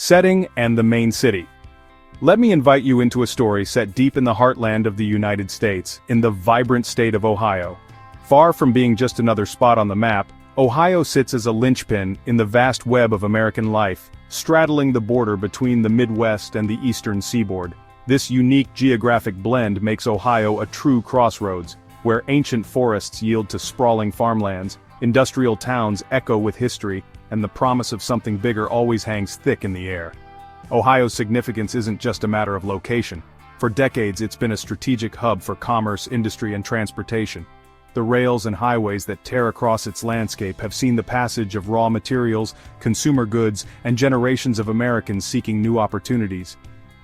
Setting and the main city. Let me invite you into a story set deep in the heartland of the United States, in the vibrant state of Ohio. Far from being just another spot on the map, Ohio sits as a linchpin in the vast web of American life, straddling the border between the Midwest and the eastern seaboard. This unique geographic blend makes Ohio a true crossroads, where ancient forests yield to sprawling farmlands, industrial towns echo with history, and the promise of something bigger always hangs thick in the air. Ohio's significance isn't just a matter of location. For decades it's been a strategic hub for commerce, industry, and transportation. The rails and highways that tear across its landscape have seen the passage of raw materials, consumer goods, and generations of Americans seeking new opportunities.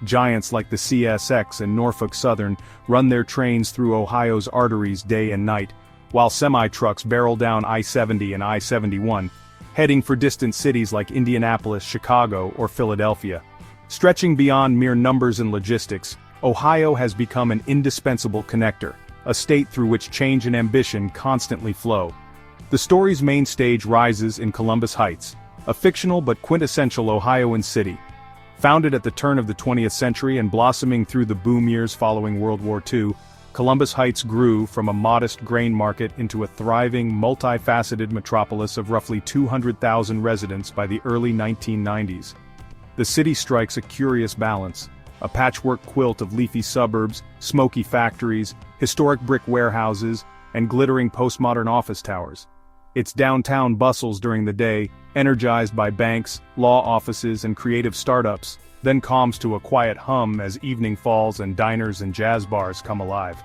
Giants like the CSX and Norfolk Southern run their trains through Ohio's arteries day and night, while semi-trucks barrel down I-70 and I-71, heading for distant cities like Indianapolis, Chicago, or Philadelphia. Stretching beyond mere numbers and logistics, Ohio has become an indispensable connector, a state through which change and ambition constantly flow. The story's main stage rises in Columbus Heights, a fictional but quintessential Ohioan city. Founded at the turn of the 20th century and blossoming through the boom years following World War II, Columbus Heights grew from a modest grain market into a thriving, multifaceted metropolis of roughly 200,000 residents by the early 1990s. The city strikes a curious balance, a patchwork quilt of leafy suburbs, smoky factories, historic brick warehouses, and glittering postmodern office towers. Its downtown bustles during the day, energized by banks, law offices, and creative startups, then calms to a quiet hum as evening falls and diners and jazz bars come alive.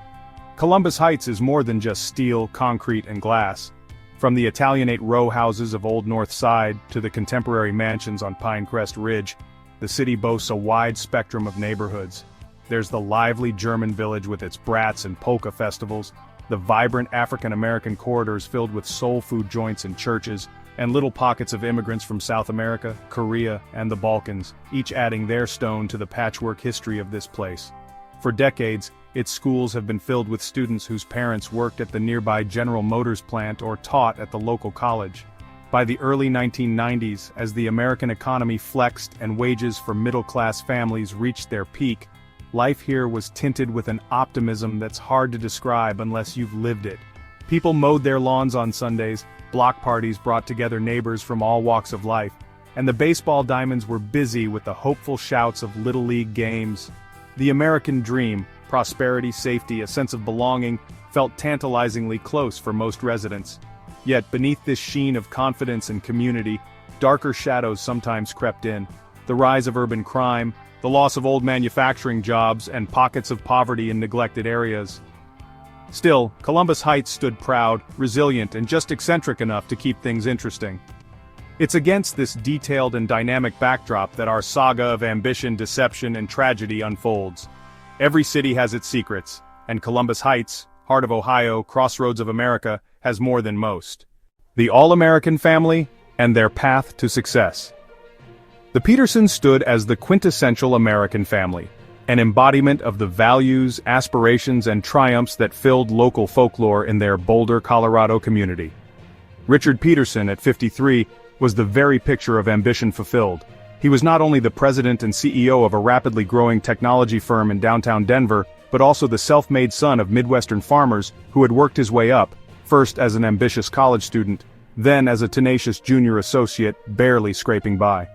Columbus Heights is more than just steel, concrete, and glass. From the Italianate row houses of Old North Side to the contemporary mansions on Pinecrest Ridge, the city boasts a wide spectrum of neighborhoods. There's the lively German village with its brats and polka festivals, the vibrant African-American corridors filled with soul food joints and churches, and little pockets of immigrants from South America, Korea, and the Balkans, each adding their stone to the patchwork history of this place. For decades, its schools have been filled with students whose parents worked at the nearby General Motors plant or taught at the local college. By the early 1990s, as the American economy flexed and wages for middle-class families reached their peak, life here was tinted with an optimism that's hard to describe unless you've lived it. People mowed their lawns on Sundays, block parties brought together neighbors from all walks of life, and the baseball diamonds were busy with the hopeful shouts of Little League games. The American dream, prosperity, safety, a sense of belonging, felt tantalizingly close for most residents. Yet beneath this sheen of confidence and community, darker shadows sometimes crept in. The rise of urban crime, the loss of old manufacturing jobs, and pockets of poverty in neglected areas. Still, Columbus Heights stood proud, resilient, and just eccentric enough to keep things interesting. It's against this detailed and dynamic backdrop that our saga of ambition, deception, and tragedy unfolds. Every city has its secrets, and Columbus Heights, heart of Ohio, crossroads of America, has more than most. The All-American family and their path to success. The Petersons stood as the quintessential American family, an embodiment of the values, aspirations, and triumphs that filled local folklore in their Boulder, Colorado community. Richard Peterson, at 53, was the very picture of ambition fulfilled. He was not only the president and CEO of a rapidly growing technology firm in downtown Denver, but also the self-made son of Midwestern farmers who had worked his way up, first as an ambitious college student, then as a tenacious junior associate, barely scraping by.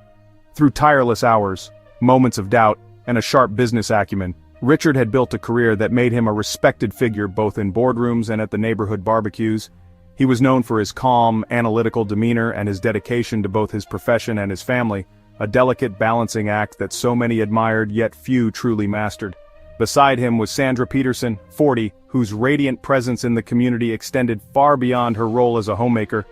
Through tireless hours, moments of doubt, and a sharp business acumen, Richard had built a career that made him a respected figure both in boardrooms and at the neighborhood barbecues. He was known for his calm, analytical demeanor and his dedication to both his profession and his family, a delicate balancing act that so many admired yet few truly mastered. Beside him was Sandra Peterson, 40, whose radiant presence in the community extended far beyond her role as a homemaker.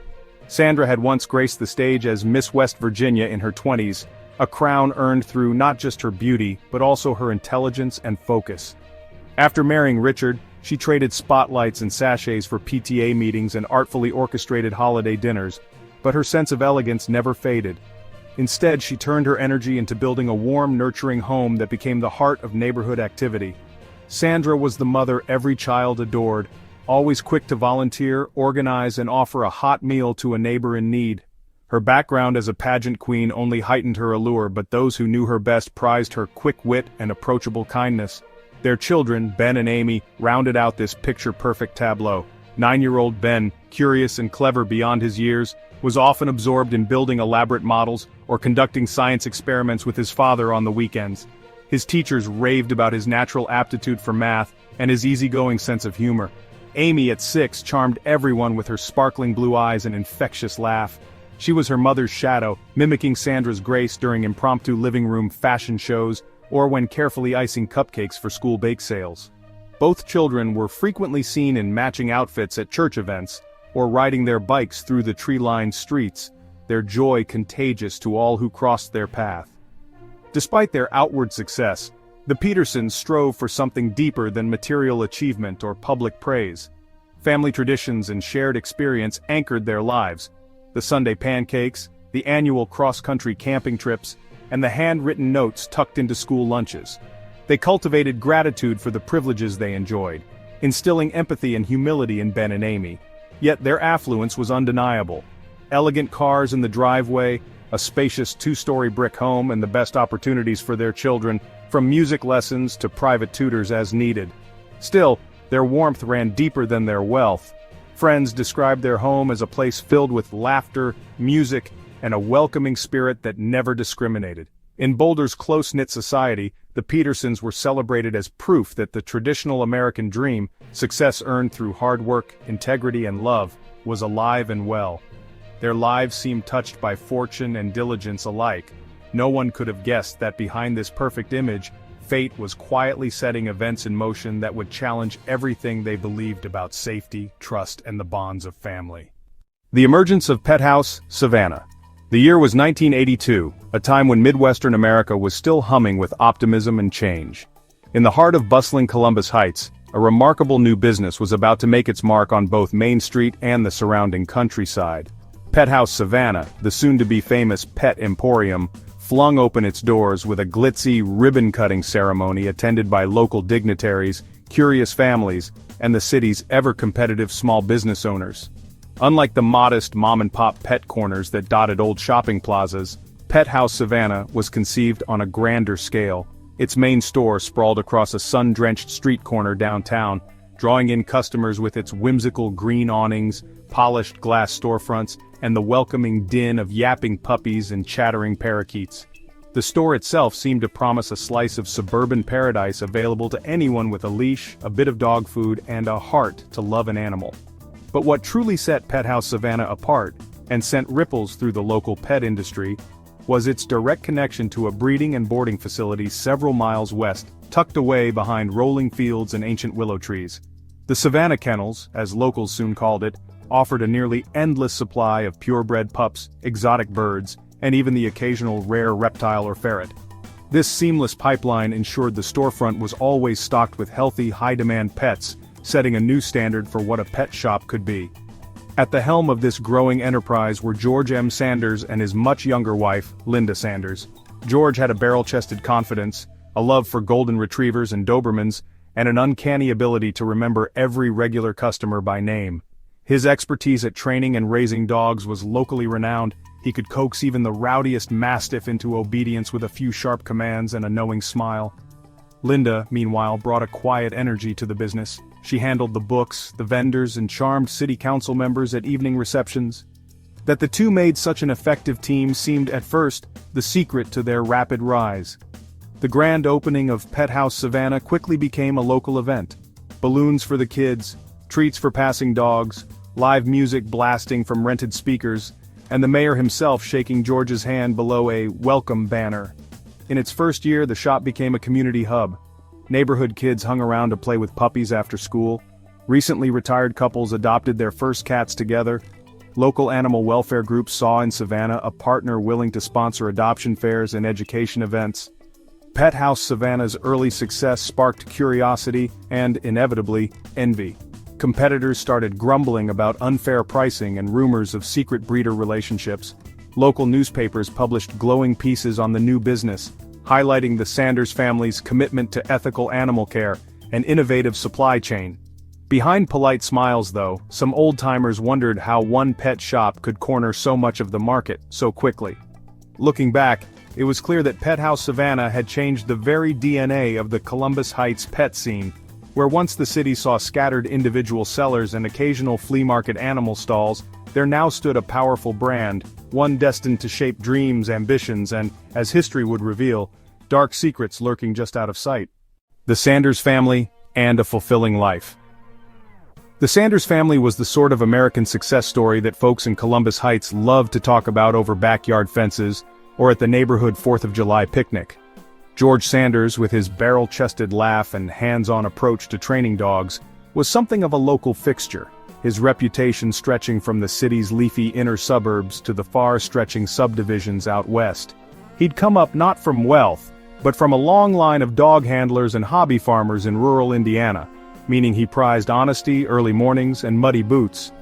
Sandra had once graced the stage as Miss West Virginia in her 20s, a crown earned through not just her beauty, but also her intelligence and focus. After marrying Richard, she traded spotlights and sachets for PTA meetings and artfully orchestrated holiday dinners, but her sense of elegance never faded. Instead, she turned her energy into building a warm, nurturing home that became the heart of neighborhood activity. Sandra was the mother every child adored, always quick to volunteer, organize, and offer a hot meal to a neighbor in need. Her background as a pageant queen only heightened her allure, but those who knew her best prized her quick wit and approachable kindness. Their children, Ben and Amy, rounded out this picture-perfect tableau. 9-year-old Ben, curious and clever beyond his years, was often absorbed in building elaborate models or conducting science experiments with his father on the weekends. His teachers raved about his natural aptitude for math and his easygoing sense of humor. Amy, at 6, charmed everyone with her sparkling blue eyes and infectious laugh. She was her mother's shadow, mimicking Sandra's grace during impromptu living room fashion shows or when carefully icing cupcakes for school bake sales. Both children were frequently seen in matching outfits at church events, or riding their bikes through the tree-lined streets, their joy contagious to all who crossed their path. Despite their outward success, the Petersons strove for something deeper than material achievement or public praise. Family traditions and shared experience anchored their lives. The Sunday pancakes, the annual cross-country camping trips, and the handwritten notes tucked into school lunches. They cultivated gratitude for the privileges they enjoyed, instilling empathy and humility in Ben and Amy. Yet their affluence was undeniable. Elegant cars in the driveway, a spacious 2-story brick home, and the best opportunities for their children, from music lessons to private tutors as needed. Still, their warmth ran deeper than their wealth. Friends described their home as a place filled with laughter, music, and a welcoming spirit that never discriminated. In Boulder's close-knit society, the Petersons were celebrated as proof that the traditional American dream, success earned through hard work, integrity, and love, was alive and well. Their lives seemed touched by fortune and diligence alike. No one could have guessed that behind this perfect image, fate was quietly setting events in motion that would challenge everything they believed about safety, trust, and the bonds of family. The emergence of PetHouse Savanna. The year was 1982, a time when Midwestern America was still humming with optimism and change. In the heart of bustling Columbus Heights, a remarkable new business was about to make its mark on both Main Street and the surrounding countryside. PetHouse Savanna, the soon-to-be famous Pet Emporium, flung open its doors with a glitzy ribbon-cutting ceremony attended by local dignitaries, curious families, and the city's ever-competitive small business owners. Unlike the modest mom-and-pop pet corners that dotted old shopping plazas, PetHouse Savanna was conceived on a grander scale. Its main store sprawled across a sun-drenched street corner downtown, drawing in customers with its whimsical green awnings, polished glass storefronts, and the welcoming din of yapping puppies and chattering parakeets. The store itself seemed to promise a slice of suburban paradise available to anyone with a leash, a bit of dog food, and a heart to love an animal. But what truly set PetHouse Savanna apart, and sent ripples through the local pet industry, was its direct connection to a breeding and boarding facility several miles west, tucked away behind rolling fields and ancient willow trees. The Savanna Kennels, as locals soon called it, offered a nearly endless supply of purebred pups, exotic birds, and even the occasional rare reptile or ferret. This seamless pipeline ensured the storefront was always stocked with healthy, high-demand pets, setting a new standard for what a pet shop could be. At the helm of this growing enterprise were George M. Sanders and his much younger wife, Linda Sanders. George had a barrel-chested confidence, a love for golden retrievers and Dobermans, and an uncanny ability to remember every regular customer by name. His expertise at training and raising dogs was locally renowned. He could coax even the rowdiest mastiff into obedience with a few sharp commands and a knowing smile. Linda, meanwhile, brought a quiet energy to the business. She handled the books, the vendors, and charmed city council members at evening receptions. That the two made such an effective team seemed at first the secret to their rapid rise. The grand opening of PetHouse Savanna quickly became a local event. Balloons for the kids, treats for passing dogs, live music blasting from rented speakers, and the mayor himself shaking George's hand below a welcome banner. In its first year, the shop became a community hub. Neighborhood kids hung around to play with puppies after school. Recently retired couples adopted their first cats together. Local animal welfare groups saw in Savanna a partner willing to sponsor adoption fairs and education events. PetHouse Savanna's early success sparked curiosity and, inevitably, envy. Competitors started grumbling about unfair pricing and rumors of secret breeder relationships. Local newspapers published glowing pieces on the new business, highlighting the Sanders family's commitment to ethical animal care and innovative supply chain. Behind polite smiles though, some old-timers wondered how one pet shop could corner so much of the market so quickly. Looking back, it was clear that PetHouse Savanna had changed the very DNA of the Columbus Heights pet scene, where once the city saw scattered individual sellers and occasional flea market animal stalls, there now stood a powerful brand, one destined to shape dreams, ambitions, and, as history would reveal, dark secrets lurking just out of sight. The Sanders family, and a fulfilling life. The Sanders family was the sort of American success story that folks in Columbus Heights loved to talk about over backyard fences, or at the neighborhood 4th of July picnic. George Sanders, with his barrel-chested laugh and hands-on approach to training dogs, was something of a local fixture, his reputation stretching from the city's leafy inner suburbs to the far-stretching subdivisions out west. He'd come up not from wealth, but from a long line of dog handlers and hobby farmers in rural Indiana, meaning he prized honesty, early mornings, and muddy boots.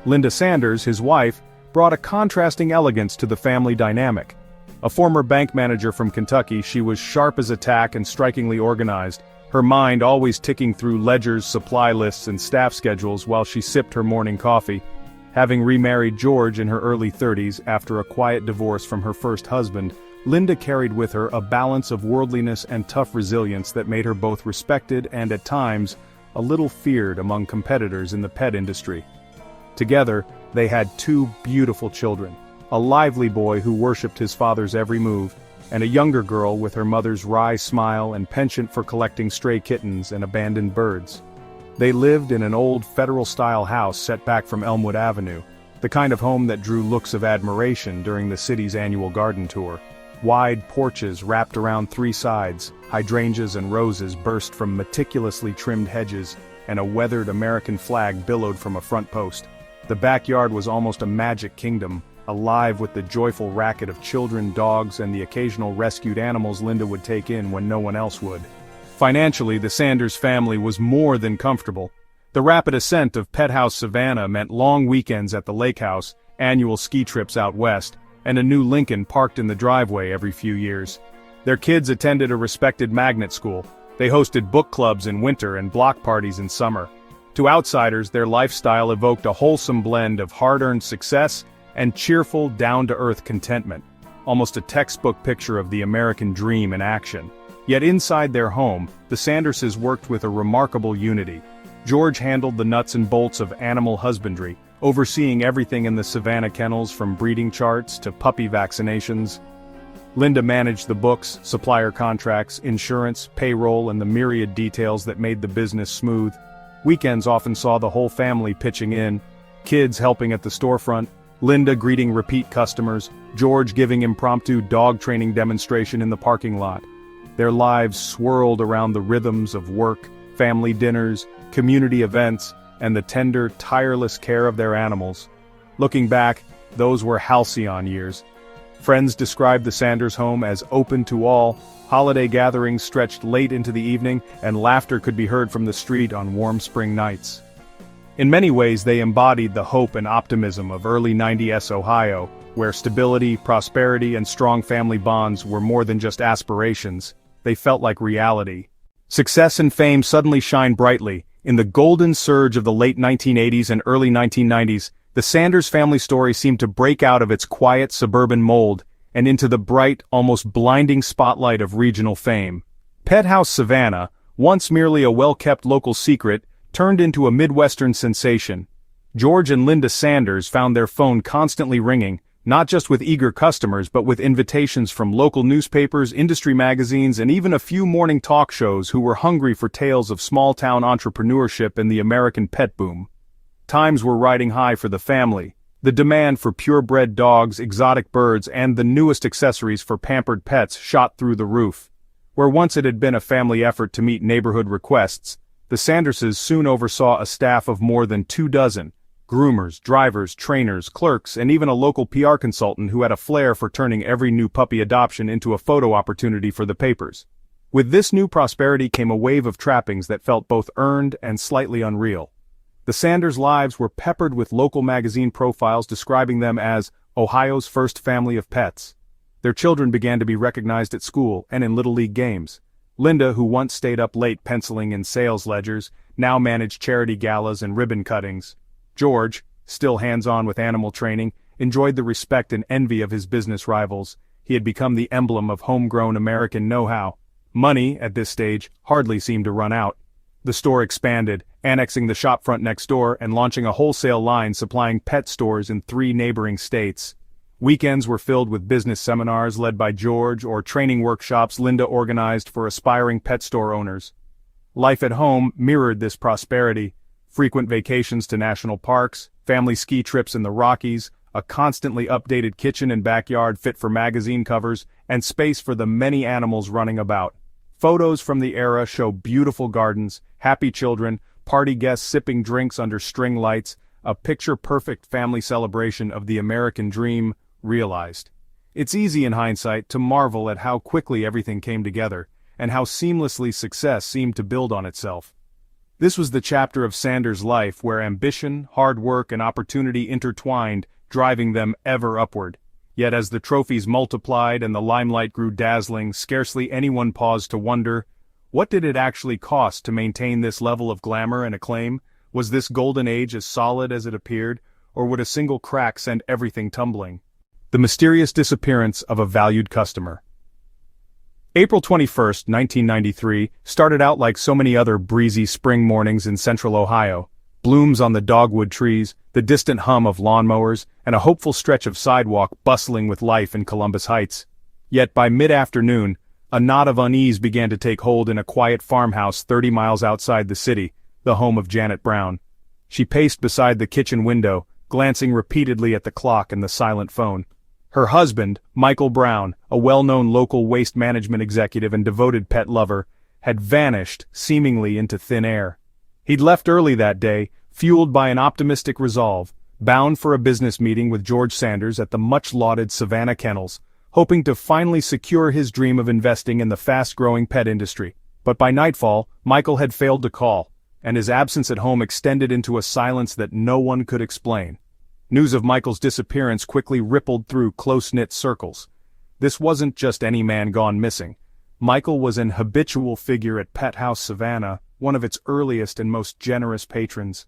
Linda Sanders, his wife, brought a contrasting elegance to the family dynamic. A former bank manager from Kentucky, she was sharp as a tack and strikingly organized, her mind always ticking through ledgers, supply lists, and staff schedules while she sipped her morning coffee. Having remarried George in her early 30s after a quiet divorce from her first husband, Linda carried with her a balance of worldliness and tough resilience that made her both respected and, at times, a little feared among competitors in the pet industry. Together, they had 2 beautiful children, a lively boy who worshipped his father's every move, and a younger girl with her mother's wry smile and penchant for collecting stray kittens and abandoned birds. They lived in an old Federal-style house set back from Elmwood Avenue, the kind of home that drew looks of admiration during the city's annual garden tour. Wide porches wrapped around 3 sides, hydrangeas and roses burst from meticulously trimmed hedges, and a weathered American flag billowed from a front post. The backyard was almost a magic kingdom, alive with the joyful racket of children, dogs, and the occasional rescued animals Linda would take in when no one else would. Financially, the Sanders family was more than comfortable. The rapid ascent of PetHouse Savanna meant long weekends at the lake house, annual ski trips out west, and a new Lincoln parked in the driveway every few years. Their kids attended a respected magnet school. They hosted book clubs in winter and block parties in summer. To outsiders, their lifestyle evoked a wholesome blend of hard-earned success and cheerful, down-to-earth contentment, almost a textbook picture of the American dream in action. Yet inside their home, the Sanderses worked with a remarkable unity. George handled the nuts and bolts of animal husbandry, overseeing everything in the Savanna kennels from breeding charts to puppy vaccinations. Linda managed the books, supplier contracts, insurance, payroll, and the myriad details that made the business smooth. Weekends often saw the whole family pitching in, kids helping at the storefront, Linda greeting repeat customers, George giving impromptu dog training demonstration in the parking lot. Their lives swirled around the rhythms of work, family dinners, community events, and the tender, tireless care of their animals. Looking back, those were halcyon years. Friends described the Sanders home as open to all, holiday gatherings stretched late into the evening, and laughter could be heard from the street on warm spring nights. In many ways they embodied the hope and optimism of early 90s Ohio, where stability, prosperity, and strong family bonds were more than just aspirations, they felt like reality. Success and fame suddenly shined brightly. In the golden surge of the late 1980s and early 1990s, the Sanders family story seemed to break out of its quiet suburban mold and into the bright, almost blinding spotlight of regional fame. PetHouse Savanna, once merely a well-kept local secret, turned into a Midwestern sensation. George and Linda Sanders found their phone constantly ringing, not just with eager customers but with invitations from local newspapers, industry magazines, and even a few morning talk shows who were hungry for tales of small-town entrepreneurship and the American pet boom. Times were riding high for the family. The demand for purebred dogs, exotic birds, and the newest accessories for pampered pets shot through the roof. Where once it had been a family effort to meet neighborhood requests, the Sanderses soon oversaw a staff of more than 24 groomers, drivers, trainers, clerks, and even a local PR consultant who had a flair for turning every new puppy adoption into a photo opportunity for the papers. With this new prosperity came a wave of trappings that felt both earned and slightly unreal. The Sanders' lives were peppered with local magazine profiles describing them as Ohio's first family of pets. Their children began to be recognized at school and in Little League games. Linda, who once stayed up late penciling in sales ledgers, now managed charity galas and ribbon cuttings. George, still hands-on with animal training, enjoyed the respect and envy of his business rivals. He had become the emblem of homegrown American know-how. Money, at this stage, hardly seemed to run out. The store expanded, annexing the shopfront next door and launching a wholesale line supplying pet stores in 3 neighboring states. Weekends were filled with business seminars led by George or training workshops Linda organized for aspiring pet store owners. Life at home mirrored this prosperity: frequent vacations to national parks, family ski trips in the Rockies, a constantly updated kitchen and backyard fit for magazine covers, and space for the many animals running about. Photos from the era show beautiful gardens, happy children, party guests sipping drinks under string lights, a picture-perfect family celebration of the American dream realized. It's easy in hindsight to marvel at how quickly everything came together, and how seamlessly success seemed to build on itself. This was the chapter of Sanders' life where ambition, hard work, and opportunity intertwined, driving them ever upward. Yet as the trophies multiplied and the limelight grew dazzling, scarcely anyone paused to wonder, what did it actually cost to maintain this level of glamour and acclaim? Was this golden age as solid as it appeared, or would a single crack send everything tumbling? The mysterious disappearance of a valued customer. April 21, 1993, started out like so many other breezy spring mornings in central Ohio. Blooms on the dogwood trees, the distant hum of lawnmowers, and a hopeful stretch of sidewalk bustling with life in Columbus Heights. Yet by mid-afternoon, a knot of unease began to take hold in a quiet farmhouse 30 miles outside the city, the home of Janet Brown. She paced beside the kitchen window, glancing repeatedly at the clock and the silent phone. Her husband, Michael Brown, a well-known local waste management executive and devoted pet lover, had vanished, seemingly into thin air. He'd left early that day, fueled by an optimistic resolve, bound for a business meeting with George Sanders at the much-lauded Savanna Kennels, hoping to finally secure his dream of investing in the fast-growing pet industry. But by nightfall, Michael had failed to call, and his absence at home extended into a silence that no one could explain. News of Michael's disappearance quickly rippled through close-knit circles. This wasn't just any man gone missing. Michael was an habitual figure at PetHouse Savanna, one of its earliest and most generous patrons.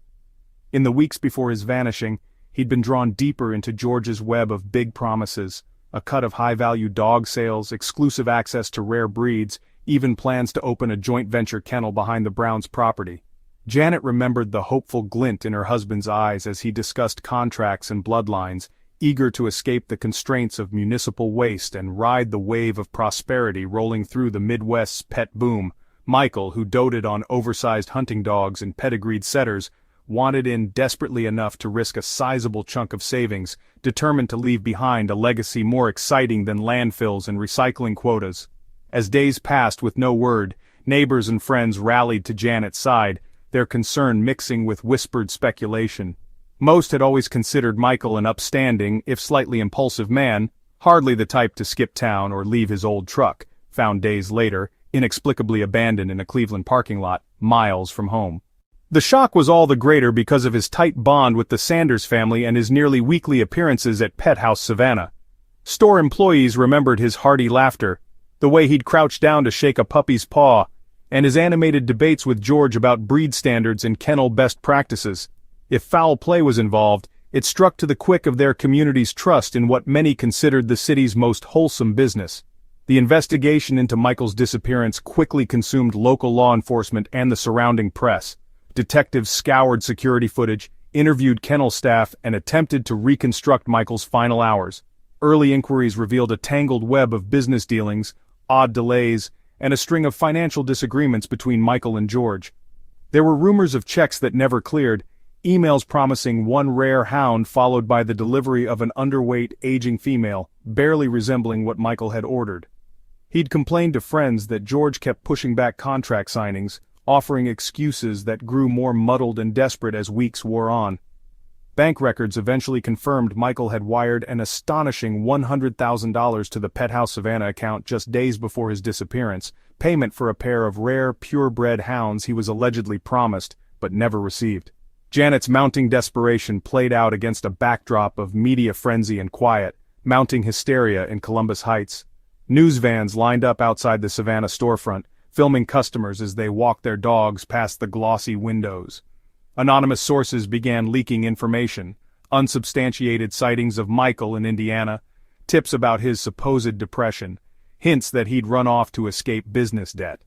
In the weeks before his vanishing, he'd been drawn deeper into George's web of big promises, a cut of high-value dog sales, exclusive access to rare breeds, even plans to open a joint venture kennel behind the Browns' property. Janet remembered the hopeful glint in her husband's eyes as he discussed contracts and bloodlines, eager to escape the constraints of municipal waste and ride the wave of prosperity rolling through the Midwest's pet boom. Michael, who doted on oversized hunting dogs and pedigreed setters, wanted in desperately enough to risk a sizable chunk of savings, determined to leave behind a legacy more exciting than landfills and recycling quotas. As days passed with no word, neighbors and friends rallied to Janet's side, their concern mixing with whispered speculation. Most had always considered Michael an upstanding, if slightly impulsive man, hardly the type to skip town or leave his old truck, found days later, inexplicably abandoned in a Cleveland parking lot, miles from home. The shock was all the greater because of his tight bond with the Sanders family and his nearly weekly appearances at PetHouse Savanna. Store employees remembered his hearty laughter, the way he'd crouch down to shake a puppy's paw, and his animated debates with George about breed standards and kennel best practices. If foul play was involved, it struck to the quick of their community's trust in what many considered the city's most wholesome business. The investigation into Michael's disappearance quickly consumed local law enforcement and the surrounding press. Detectives scoured security footage, interviewed kennel staff, and attempted to reconstruct Michael's final hours. Early inquiries revealed a tangled web of business dealings, odd delays, and a string of financial disagreements between Michael and George. There were rumors of checks that never cleared, emails promising one rare hound followed by the delivery of an underweight, aging female, barely resembling what Michael had ordered. He'd complained to friends that George kept pushing back contract signings, offering excuses that grew more muddled and desperate as weeks wore on. Bank records eventually confirmed Michael had wired an astonishing $100,000 to the PetHouse Savanna account just days before his disappearance, payment for a pair of rare, purebred hounds he was allegedly promised, but never received. Janet's mounting desperation played out against a backdrop of media frenzy and quiet, mounting hysteria in Columbus Heights. News vans lined up outside the Savanna storefront, filming customers as they walked their dogs past the glossy windows. Anonymous sources began leaking information, unsubstantiated sightings of Michael in Indiana, tips about his supposed depression, hints that he'd run off to escape business debt.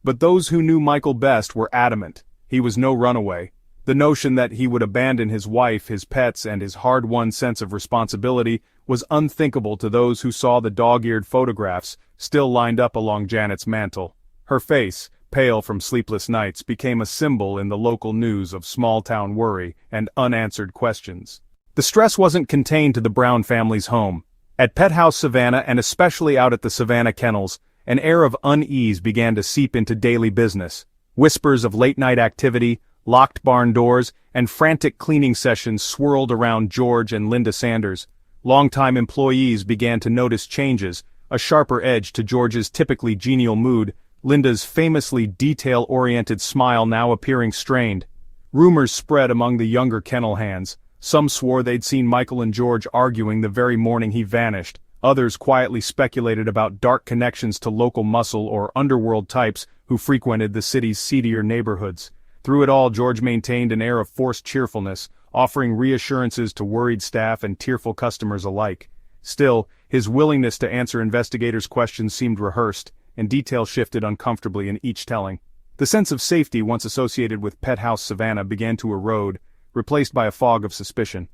But those who knew Michael best were adamant. He was no runaway. The notion that he would abandon his wife, his pets, and his hard-won sense of responsibility was unthinkable to those who saw the dog-eared photographs still lined up along Janet's mantel. Her face, pale from sleepless nights, became a symbol in the local news of small-town worry and unanswered questions. The stress wasn't contained to the Brown family's home. At PetHouse Savanna, and especially out at the Savanna kennels, an air of unease began to seep into daily business. Whispers of late-night activity, locked barn doors, and frantic cleaning sessions swirled around George and Linda Sanders. Longtime employees began to notice changes, a sharper edge to George's typically genial mood, Linda's famously detail-oriented smile now appearing strained. Rumors spread among the younger kennel hands. Some swore they'd seen Michael and George arguing the very morning he vanished. Others quietly speculated about dark connections to local muscle or underworld types who frequented the city's seedier neighborhoods. Through it all, George maintained an air of forced cheerfulness, offering reassurances to worried staff and tearful customers alike. Still, his willingness to answer investigators' questions seemed rehearsed, and details shifted uncomfortably in each telling. The sense of safety once associated with PetHouse Savanna began to erode, replaced by a fog of suspicion.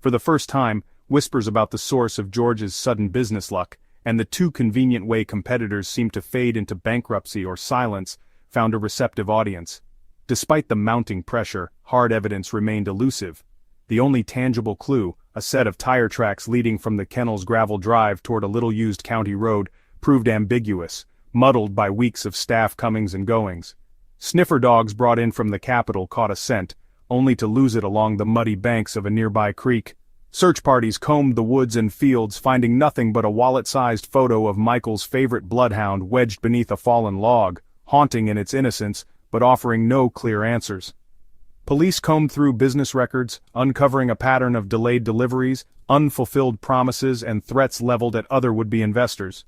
For the first time, whispers about the source of George's sudden business luck, and the too convenient way competitors seemed to fade into bankruptcy or silence, found a receptive audience. Despite the mounting pressure, hard evidence remained elusive. The only tangible clue, a set of tire tracks leading from the kennel's gravel drive toward a little-used county road, proved ambiguous, muddled by weeks of staff comings and goings. Sniffer dogs brought in from the capital caught a scent, only to lose it along the muddy banks of a nearby creek. Search parties combed the woods and fields, finding nothing but a wallet-sized photo of Michael's favorite bloodhound wedged beneath a fallen log, haunting in its innocence, but offering no clear answers. Police combed through business records, uncovering a pattern of delayed deliveries, unfulfilled promises, and threats leveled at other would-be investors.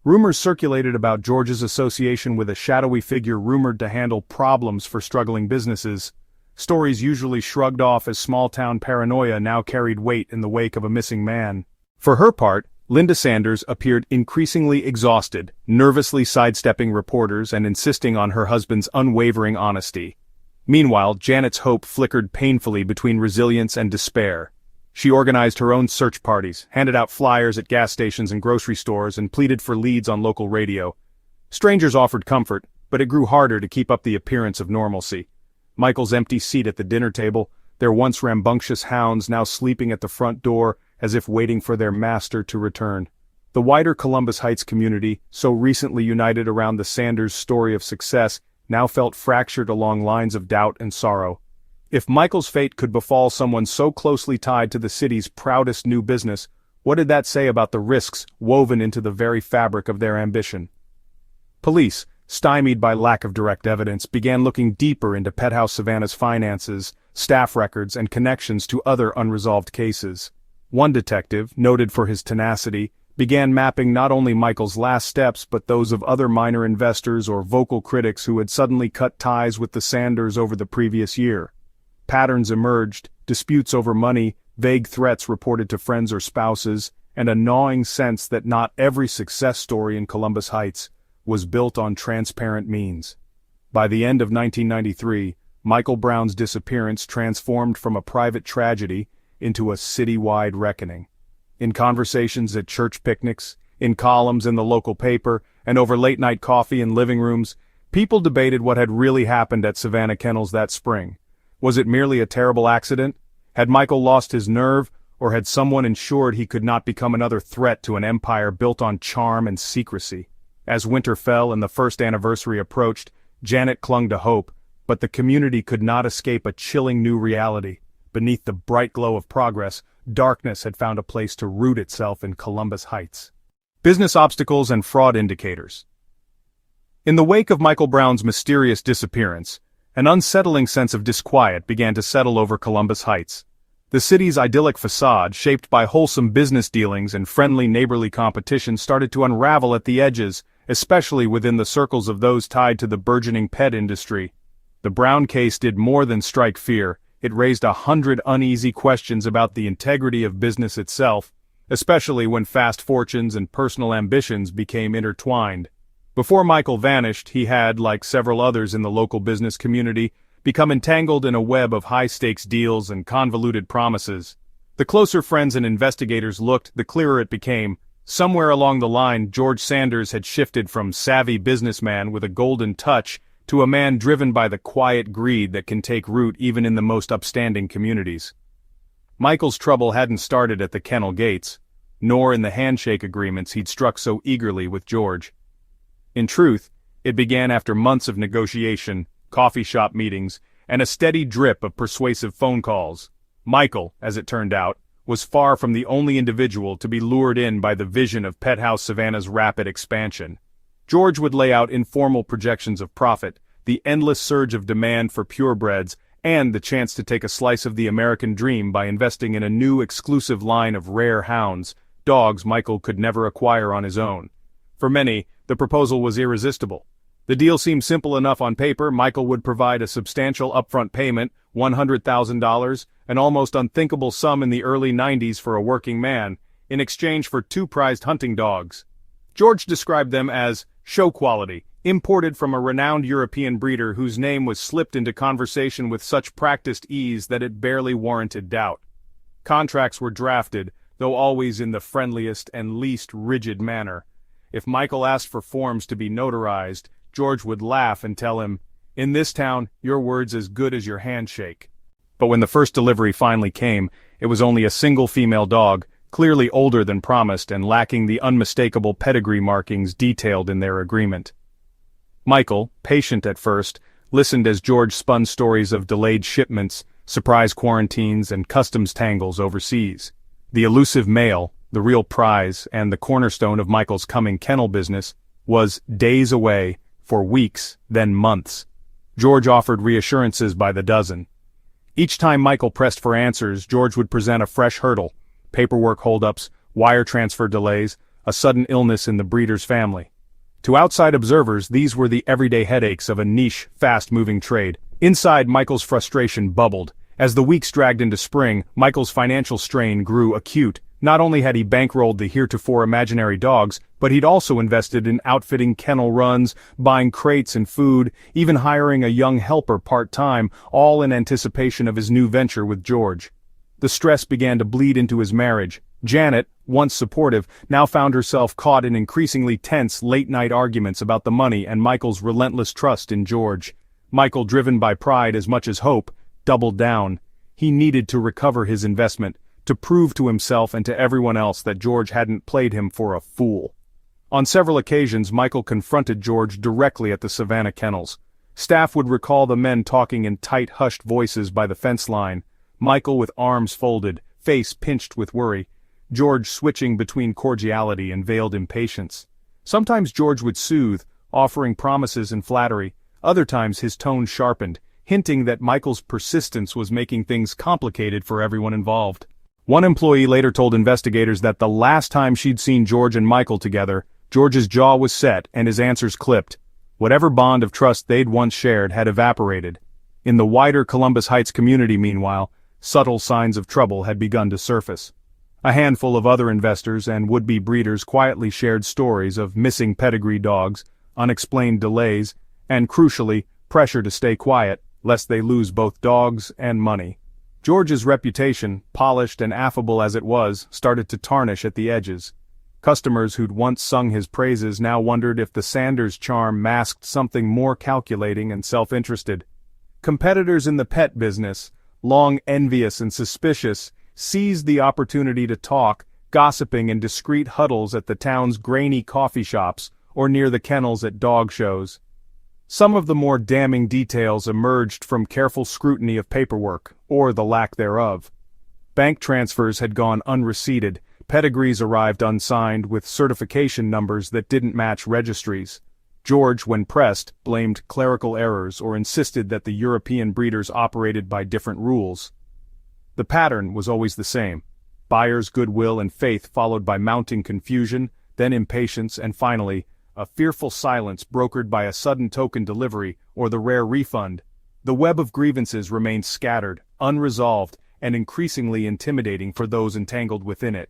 Rumors circulated about George's association with a shadowy figure rumored to handle problems for struggling businesses. Stories usually shrugged off as small-town paranoia now carried weight in the wake of a missing man. For her part, Linda Sanders appeared increasingly exhausted, nervously sidestepping reporters and insisting on her husband's unwavering honesty. Meanwhile, Janet's hope flickered painfully between resilience and despair. She organized her own search parties, handed out flyers at gas stations and grocery stores, and pleaded for leads on local radio. Strangers offered comfort, but it grew harder to keep up the appearance of normalcy. Michael's empty seat at the dinner table, their once rambunctious hounds now sleeping at the front door, as if waiting for their master to return. The wider Columbus Heights community, so recently united around the Sanders' story of success, now felt fractured along lines of doubt and sorrow. If Michael's fate could befall someone so closely tied to the city's proudest new business, what did that say about the risks woven into the very fabric of their ambition? Police, stymied by lack of direct evidence, began looking deeper into PetHouse Savanna's finances, staff records, and connections to other unresolved cases. One detective, noted for his tenacity, began mapping not only Michael's last steps but those of other minor investors or vocal critics who had suddenly cut ties with the Sanders over the previous year. Patterns emerged, disputes over money, vague threats reported to friends or spouses, and a gnawing sense that not every success story in Columbus Heights was built on transparent means. By the end of 1993, Michael Brown's disappearance transformed from a private tragedy into a city-wide reckoning. In conversations at church picnics, in columns in the local paper, and over late-night coffee in living rooms, people debated what had really happened at Savanna Kennels that spring. Was it merely a terrible accident? Had Michael lost his nerve, or had someone ensured he could not become another threat to an empire built on charm and secrecy? As winter fell and the first anniversary approached, Janet clung to hope, but the community could not escape a chilling new reality. Beneath the bright glow of progress, darkness had found a place to root itself in Columbus Heights. Business obstacles and fraud indicators. In the wake of Michael Brown's mysterious disappearance, an unsettling sense of disquiet began to settle over Columbus Heights. The city's idyllic facade, shaped by wholesome business dealings and friendly neighborly competition, started to unravel at the edges especially within the circles of those tied to the burgeoning pet industry. The Brown case did more than strike fear, it raised 100 uneasy questions about the integrity of business itself, especially when fast fortunes and personal ambitions became intertwined. Before Michael vanished, he had, like several others in the local business community, become entangled in a web of high-stakes deals and convoluted promises. The closer friends and investigators looked, the clearer it became. Somewhere along the line, George Sanders had shifted from savvy businessman with a golden touch to a man driven by the quiet greed that can take root even in the most upstanding communities. Michael's trouble hadn't started at the kennel gates, nor in the handshake agreements he'd struck so eagerly with George. In truth, it began after months of negotiation, coffee shop meetings, and a steady drip of persuasive phone calls. Michael, as it turned out, was far from the only individual to be lured in by the vision of PetHouse Savanna's rapid expansion. George would lay out informal projections of profit, the endless surge of demand for purebreds, and the chance to take a slice of the American dream by investing in a new exclusive line of rare hounds, dogs Michael could never acquire on his own. For many, the proposal was irresistible. The deal seemed simple enough on paper. Michael would provide a substantial upfront payment, $100,000, an almost unthinkable sum in the early 90s for a working man, in exchange for 2 prized hunting dogs. George described them as show quality, imported from a renowned European breeder whose name was slipped into conversation with such practiced ease that it barely warranted doubt. Contracts were drafted, though always in the friendliest and least rigid manner. If Michael asked for forms to be notarized, George would laugh and tell him, "In this town, your word's as good as your handshake." But when the first delivery finally came, it was only a single female dog, clearly older than promised and lacking the unmistakable pedigree markings detailed in their agreement. Michael, patient at first, listened as George spun stories of delayed shipments, surprise quarantines, and customs tangles overseas. The elusive male, the real prize and the cornerstone of Michael's coming kennel business, was days away, for weeks, then months. George offered reassurances by the dozen. Each time Michael pressed for answers, George would present a fresh hurdle: paperwork holdups, wire transfer delays, a sudden illness in the breeder's family. To outside observers, these were the everyday headaches of a niche, fast-moving trade. Inside, Michael's frustration bubbled. As the weeks dragged into spring, Michael's financial strain grew acute. Not only had he bankrolled the heretofore imaginary dogs, but he'd also invested in outfitting kennel runs, buying crates and food, even hiring a young helper part-time, all in anticipation of his new venture with George. The stress began to bleed into his marriage. Janet, once supportive, now found herself caught in increasingly tense late-night arguments about the money and Michael's relentless trust in George. Michael, driven by pride as much as hope, doubled down. He needed to recover his investment, to prove to himself and to everyone else that George hadn't played him for a fool. On several occasions, Michael confronted George directly at the Savanna kennels. Staff would recall the men talking in tight, hushed voices by the fence line, Michael with arms folded, face pinched with worry, George switching between cordiality and veiled impatience. Sometimes George would soothe, offering promises and flattery. Other times his tone sharpened, hinting that Michael's persistence was making things complicated for everyone involved. One employee later told investigators that the last time she'd seen George and Michael together, George's jaw was set and his answers clipped. Whatever bond of trust they'd once shared had evaporated. In the wider Columbus Heights community, meanwhile, subtle signs of trouble had begun to surface. A handful of other investors and would-be breeders quietly shared stories of missing pedigree dogs, unexplained delays, and crucially, pressure to stay quiet, lest they lose both dogs and money. George's reputation, polished and affable as it was, started to tarnish at the edges. Customers who'd once sung his praises now wondered if the Sanders charm masked something more calculating and self-interested. Competitors in the pet business, long envious and suspicious, seized the opportunity to talk, gossiping in discreet huddles at the town's grainy coffee shops or near the kennels at dog shows. Some of the more damning details emerged from careful scrutiny of paperwork, or the lack thereof. Bank transfers had gone unreceipted, pedigrees arrived unsigned with certification numbers that didn't match registries. George, when pressed, blamed clerical errors or insisted that the European breeders operated by different rules. The pattern was always the same: buyers' goodwill and faith followed by mounting confusion, then impatience, and finally, a fearful silence brokered by a sudden token delivery or the rare refund. The web of grievances remained scattered, unresolved, and increasingly intimidating for those entangled within it.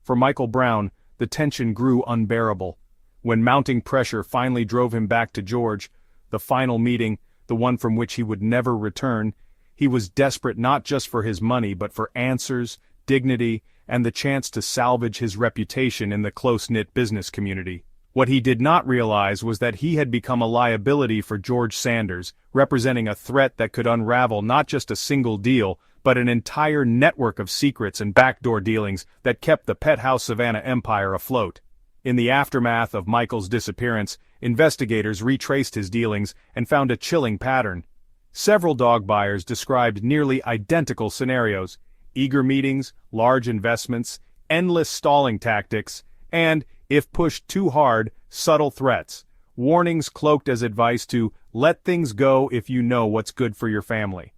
For Michael Brown, the tension grew unbearable. When mounting pressure finally drove him back to George, the final meeting, the one from which he would never return, he was desperate not just for his money but for answers, dignity, and the chance to salvage his reputation in the close-knit business community. What he did not realize was that he had become a liability for George Sanders, representing a threat that could unravel not just a single deal, but an entire network of secrets and backdoor dealings that kept the PetHouse Savanna empire afloat. In the aftermath of Michael's disappearance, investigators retraced his dealings and found a chilling pattern. Several dog buyers described nearly identical scenarios: eager meetings, large investments, endless stalling tactics, and, if pushed too hard, subtle threats, warnings cloaked as advice to let things go if you know what's good for your family.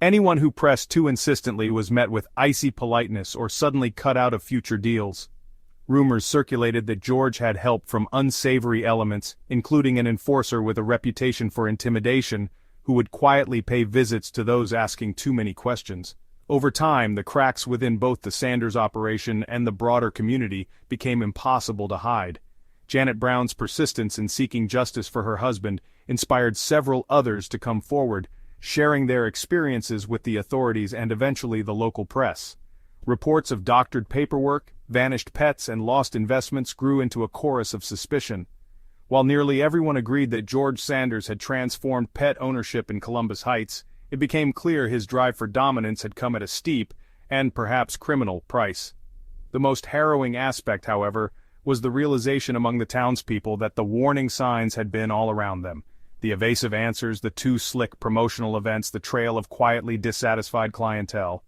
Anyone who pressed too insistently was met with icy politeness or suddenly cut out of future deals. Rumors circulated that George had help from unsavory elements, including an enforcer with a reputation for intimidation, who would quietly pay visits to those asking too many questions. Over time, the cracks within both the Sanders operation and the broader community became impossible to hide. Janet Brown's persistence in seeking justice for her husband inspired several others to come forward, sharing their experiences with the authorities and eventually the local press. Reports of doctored paperwork, vanished pets, and lost investments grew into a chorus of suspicion. While nearly everyone agreed that George Sanders had transformed pet ownership in Columbus Heights, it became clear his drive for dominance had come at a steep, and perhaps criminal, price. The most harrowing aspect, however, was the realization among the townspeople that the warning signs had been all around them. The evasive answers, the too slick promotional events, the trail of quietly dissatisfied clientele.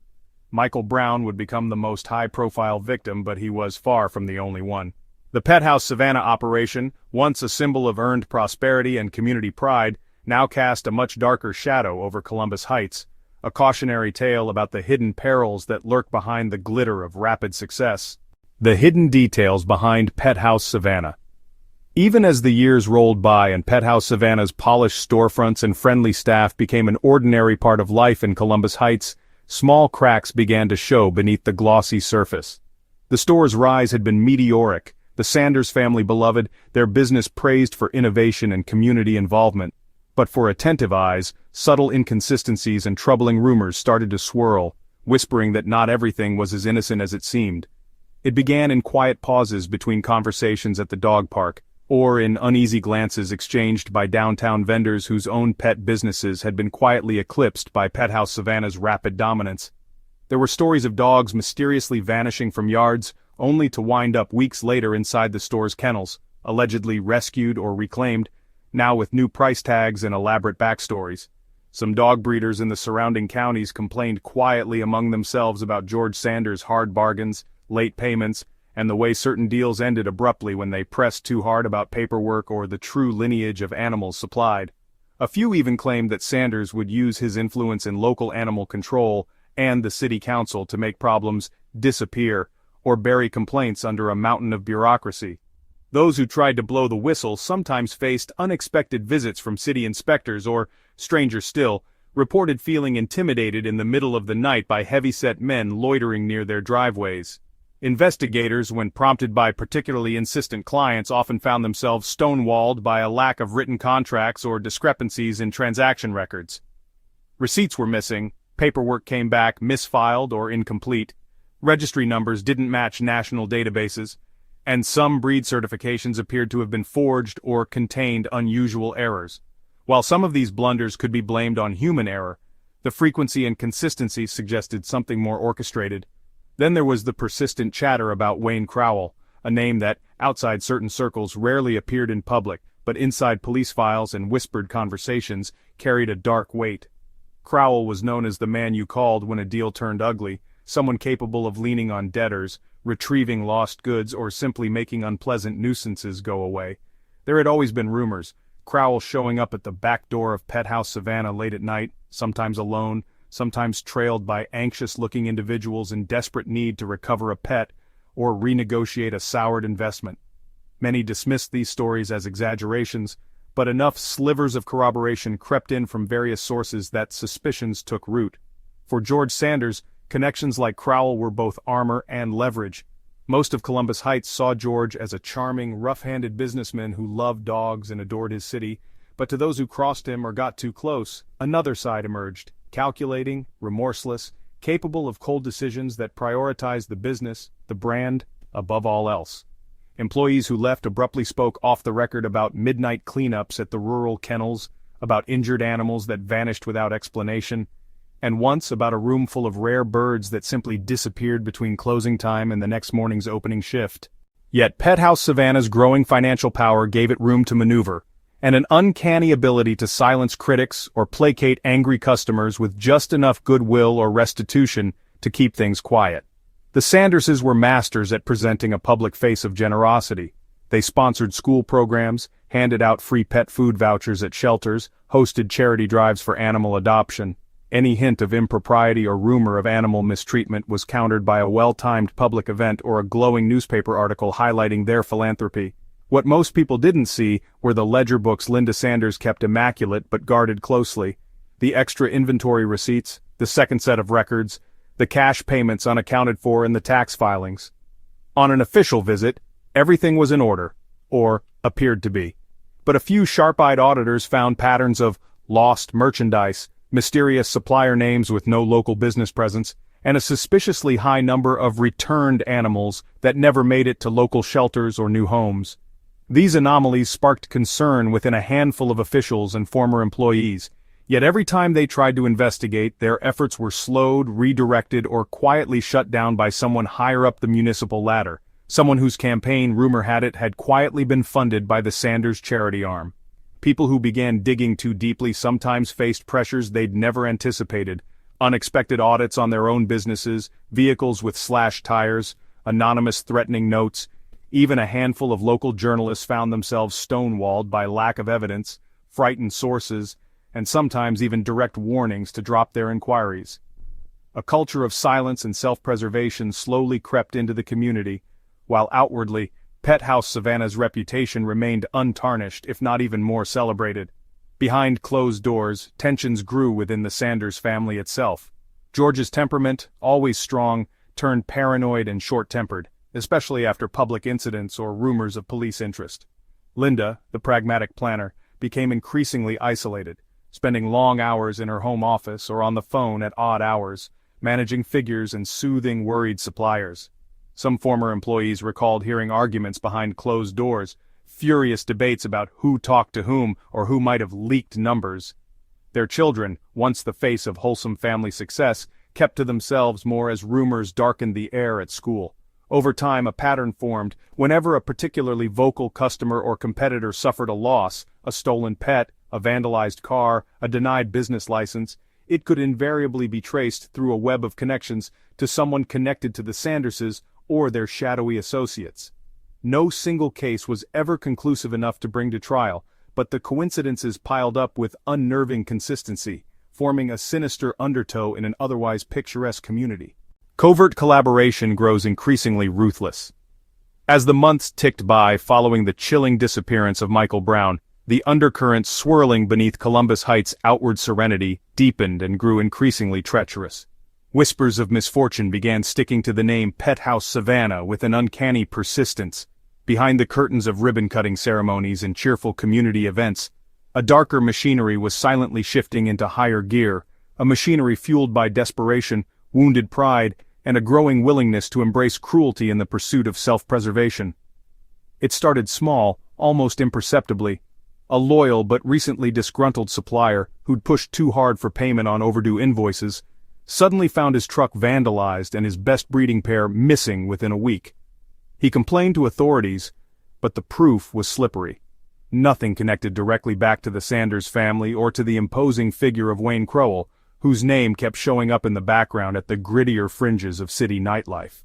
Michael Brown would become the most high-profile victim, but he was far from the only one. The PetHouse Savanna operation, once a symbol of earned prosperity and community pride, now cast a much darker shadow over Columbus Heights, a cautionary tale about the hidden perils that lurk behind the glitter of rapid success. The hidden details behind PetHouse Savanna. Even as the years rolled by and PetHouse Savanna's polished storefronts and friendly staff became an ordinary part of life in Columbus Heights, small cracks began to show beneath the glossy surface. The store's rise had been meteoric, the Sanders family beloved, their business praised for innovation and community involvement. But for attentive eyes, subtle inconsistencies and troubling rumors started to swirl, whispering that not everything was as innocent as it seemed. It began in quiet pauses between conversations at the dog park, or in uneasy glances exchanged by downtown vendors whose own pet businesses had been quietly eclipsed by PetHouse Savanna's rapid dominance. There were stories of dogs mysteriously vanishing from yards, only to wind up weeks later inside the store's kennels, allegedly rescued or reclaimed, now with new price tags and elaborate backstories. Some dog breeders in the surrounding counties complained quietly among themselves about George Sanders' hard bargains, late payments, and the way certain deals ended abruptly when they pressed too hard about paperwork or the true lineage of animals supplied. A few even claimed that Sanders would use his influence in local animal control and the city council to make problems disappear or bury complaints under a mountain of bureaucracy. Those who tried to blow the whistle sometimes faced unexpected visits from city inspectors or, stranger still, reported feeling intimidated in the middle of the night by heavy-set men loitering near their driveways. Investigators, when prompted by particularly insistent clients, often found themselves stonewalled by a lack of written contracts or discrepancies in transaction records. Receipts were missing, paperwork came back misfiled or incomplete, registry numbers didn't match national databases, and some breed certifications appeared to have been forged or contained unusual errors. While some of these blunders could be blamed on human error, the frequency and consistency suggested something more orchestrated. Then there was the persistent chatter about Wayne Crowell, a name that, outside certain circles, rarely appeared in public, but inside police files and whispered conversations, carried a dark weight. Crowell was known as the man you called when a deal turned ugly, someone capable of leaning on debtors, retrieving lost goods, or simply making unpleasant nuisances go away. There had always been rumors, Crowell showing up at the back door of PetHouse Savanna late at night, sometimes alone, sometimes trailed by anxious-looking individuals in desperate need to recover a pet or renegotiate a soured investment. Many dismissed these stories as exaggerations, but enough slivers of corroboration crept in from various sources that suspicions took root. For George Sanders, connections like Crowell were both armor and leverage. Most of Columbus Heights saw George as a charming, rough-handed businessman who loved dogs and adored his city, but to those who crossed him or got too close, another side emerged, calculating, remorseless, capable of cold decisions that prioritized the business, the brand, above all else. Employees who left abruptly spoke off the record about midnight cleanups at the rural kennels, about injured animals that vanished without explanation, and once about a room full of rare birds that simply disappeared between closing time and the next morning's opening shift. Yet PetHouse Savanna's growing financial power gave it room to maneuver, and an uncanny ability to silence critics or placate angry customers with just enough goodwill or restitution to keep things quiet. The Sanderses were masters at presenting a public face of generosity. They sponsored school programs, handed out free pet food vouchers at shelters, hosted charity drives for animal adoption. Any hint of impropriety or rumor of animal mistreatment was countered by a well-timed public event or a glowing newspaper article highlighting their philanthropy. What most people didn't see were the ledger books Linda Sanders kept immaculate but guarded closely, the extra inventory receipts, the second set of records, the cash payments unaccounted for in the tax filings. On an official visit, everything was in order, or appeared to be. But a few sharp-eyed auditors found patterns of lost merchandise, mysterious supplier names with no local business presence, and a suspiciously high number of returned animals that never made it to local shelters or new homes. These anomalies sparked concern within a handful of officials and former employees, yet every time they tried to investigate, their efforts were slowed, redirected, or quietly shut down by someone higher up the municipal ladder, someone whose campaign, rumor had it, had quietly been funded by the Sanders charity arm. People who began digging too deeply sometimes faced pressures they'd never anticipated, unexpected audits on their own businesses, vehicles with slashed tires, anonymous threatening notes. Even a handful of local journalists found themselves stonewalled by lack of evidence, frightened sources, and sometimes even direct warnings to drop their inquiries. A culture of silence and self-preservation slowly crept into the community, while outwardly, PetHouse Savanna's reputation remained untarnished, if not even more celebrated. Behind closed doors, tensions grew within the Sanders family itself. George's temperament, always strong, turned paranoid and short-tempered, especially after public incidents or rumors of police interest. Linda, the pragmatic planner, became increasingly isolated, spending long hours in her home office or on the phone at odd hours, managing figures and soothing worried suppliers. Some former employees recalled hearing arguments behind closed doors, furious debates about who talked to whom or who might have leaked numbers. Their children, once the face of wholesome family success, kept to themselves more as rumors darkened the air at school. Over time, a pattern formed. Whenever a particularly vocal customer or competitor suffered a loss, a stolen pet, a vandalized car, a denied business license, it could invariably be traced through a web of connections to someone connected to the Sanderses or their shadowy associates. No single case was ever conclusive enough to bring to trial, but the coincidences piled up with unnerving consistency, forming a sinister undertow in an otherwise picturesque community. Covert collaboration grows increasingly ruthless. As the months ticked by following the chilling disappearance of Michael Brown, the undercurrent swirling beneath Columbus Heights' outward serenity deepened and grew increasingly treacherous. Whispers of misfortune began sticking to the name PetHouse Savanna with an uncanny persistence. Behind the curtains of ribbon-cutting ceremonies and cheerful community events, a darker machinery was silently shifting into higher gear, a machinery fueled by desperation, wounded pride, and a growing willingness to embrace cruelty in the pursuit of self-preservation. It started small, almost imperceptibly. A loyal but recently disgruntled supplier, who'd pushed too hard for payment on overdue invoices, suddenly found his truck vandalized and his best breeding pair missing within a week. He complained to authorities, but the proof was slippery. Nothing connected directly back to the Sanders family or to the imposing figure of Wayne Crowell, whose name kept showing up in the background at the grittier fringes of city nightlife.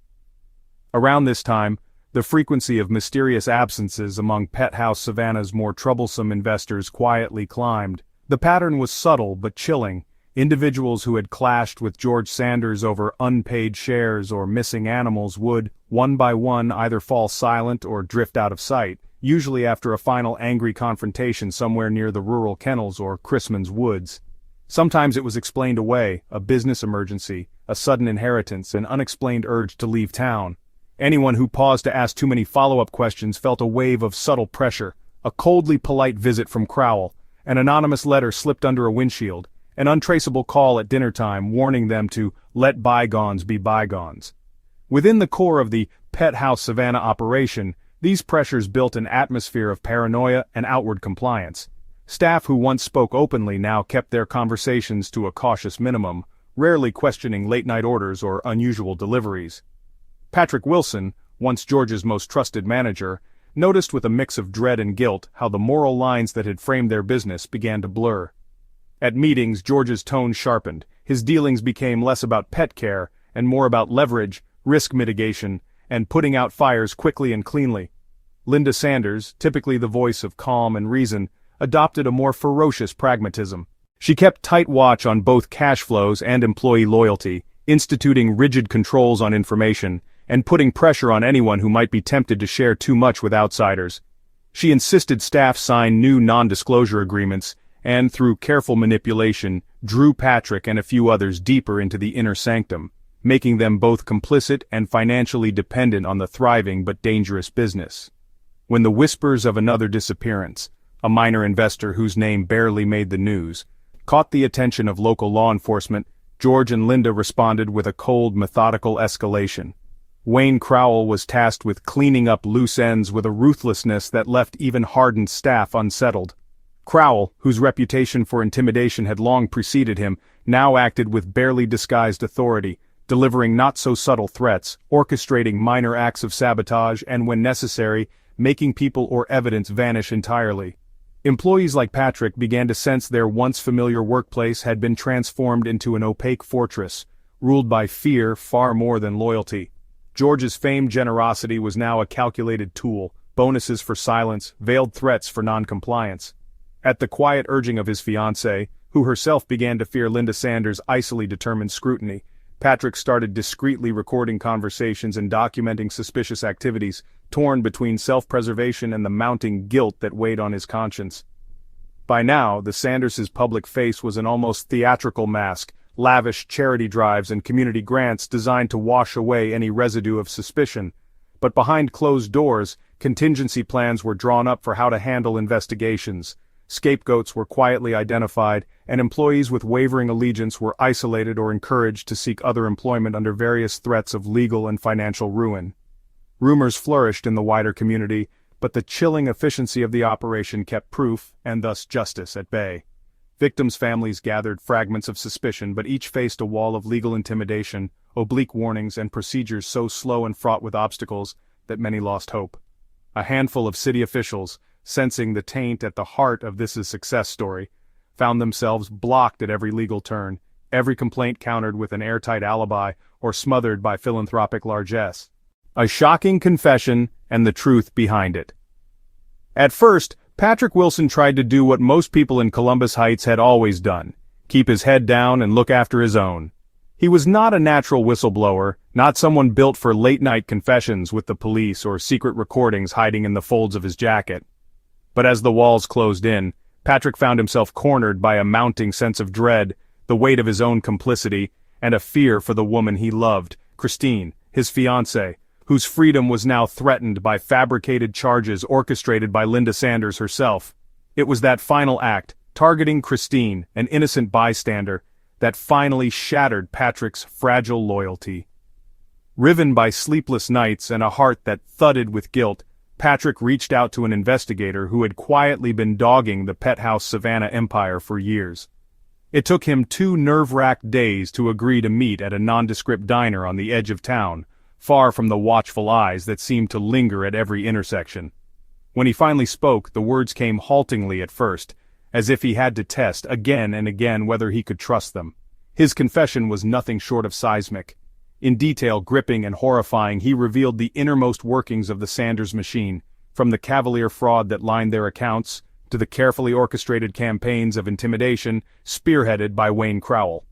Around this time, the frequency of mysterious absences among PetHouse Savanna's more troublesome investors quietly climbed. The pattern was subtle but chilling. Individuals who had clashed with George Sanders over unpaid shares or missing animals would, one by one, either fall silent or drift out of sight, usually after a final angry confrontation somewhere near the rural kennels or Chrisman's woods. Sometimes it was explained away, a business emergency, a sudden inheritance, an unexplained urge to leave town. Anyone who paused to ask too many follow-up questions felt a wave of subtle pressure, a coldly polite visit from Crowell, an anonymous letter slipped under a windshield, an untraceable call at dinner time warning them to let bygones be bygones. Within the core of the PetHouse Savanna operation, these pressures built an atmosphere of paranoia and outward compliance. Staff who once spoke openly now kept their conversations to a cautious minimum, rarely questioning late-night orders or unusual deliveries. Patrick Wilson, once George's most trusted manager, noticed with a mix of dread and guilt how the moral lines that had framed their business began to blur. At meetings, George's tone sharpened. His dealings became less about pet care and more about leverage, risk mitigation, and putting out fires quickly and cleanly. Linda Sanders, typically the voice of calm and reason, adopted a more ferocious pragmatism. She kept tight watch on both cash flows and employee loyalty, instituting rigid controls on information, and putting pressure on anyone who might be tempted to share too much with outsiders. She insisted staff sign new non-disclosure agreements, and through careful manipulation, drew Patrick and a few others deeper into the inner sanctum, making them both complicit and financially dependent on the thriving but dangerous business. When the whispers of another disappearance, a minor investor whose name barely made the news, caught the attention of local law enforcement, George and Linda responded with a cold, methodical escalation. Wayne Crowell was tasked with cleaning up loose ends with a ruthlessness that left even hardened staff unsettled. Crowell, whose reputation for intimidation had long preceded him, now acted with barely disguised authority, delivering not-so-subtle threats, orchestrating minor acts of sabotage and, when necessary, making people or evidence vanish entirely. Employees like Patrick began to sense their once familiar workplace had been transformed into an opaque fortress, ruled by fear far more than loyalty. George's famed generosity was now a calculated tool, bonuses for silence, veiled threats for non-compliance. At the quiet urging of his fiancée, who herself began to fear Linda Sanders' icily determined scrutiny, Patrick started discreetly recording conversations and documenting suspicious activities, torn between self-preservation and the mounting guilt that weighed on his conscience. By now, the Sanders' public face was an almost theatrical mask, lavish charity drives and community grants designed to wash away any residue of suspicion. But behind closed doors, contingency plans were drawn up for how to handle investigations. Scapegoats were quietly identified, and employees with wavering allegiance were isolated or encouraged to seek other employment under various threats of legal and financial ruin. Rumors flourished in the wider community, but the chilling efficiency of the operation kept proof, and thus justice, at bay. Victims' families gathered fragments of suspicion, but each faced a wall of legal intimidation, oblique warnings, and procedures so slow and fraught with obstacles that many lost hope. A handful of city officials, sensing the taint at the heart of this success story, found themselves blocked at every legal turn, every complaint countered with an airtight alibi or smothered by philanthropic largesse. A shocking confession and the truth behind it. At first, Patrick Wilson tried to do what most people in Columbus Heights had always done, keep his head down and look after his own. He was not a natural whistleblower, not someone built for late-night confessions with the police or secret recordings hiding in the folds of his jacket. But as the walls closed in, Patrick found himself cornered by a mounting sense of dread, the weight of his own complicity, and a fear for the woman he loved, Christine, his fiancée, whose freedom was now threatened by fabricated charges orchestrated by Linda Sanders herself. It was that final act, targeting Christine, an innocent bystander, that finally shattered Patrick's fragile loyalty. Riven by sleepless nights and a heart that thudded with guilt, Patrick reached out to an investigator who had quietly been dogging the PetHouse Savanna empire for years. It took him 2 nerve-wracked days to agree to meet at a nondescript diner on the edge of town, far from the watchful eyes that seemed to linger at every intersection. When he finally spoke, the words came haltingly at first, as if he had to test again and again whether he could trust them. His confession was nothing short of seismic. In detail gripping and horrifying, he revealed the innermost workings of the Sanders machine, from the cavalier fraud that lined their accounts, to the carefully orchestrated campaigns of intimidation spearheaded by Wayne Crowell.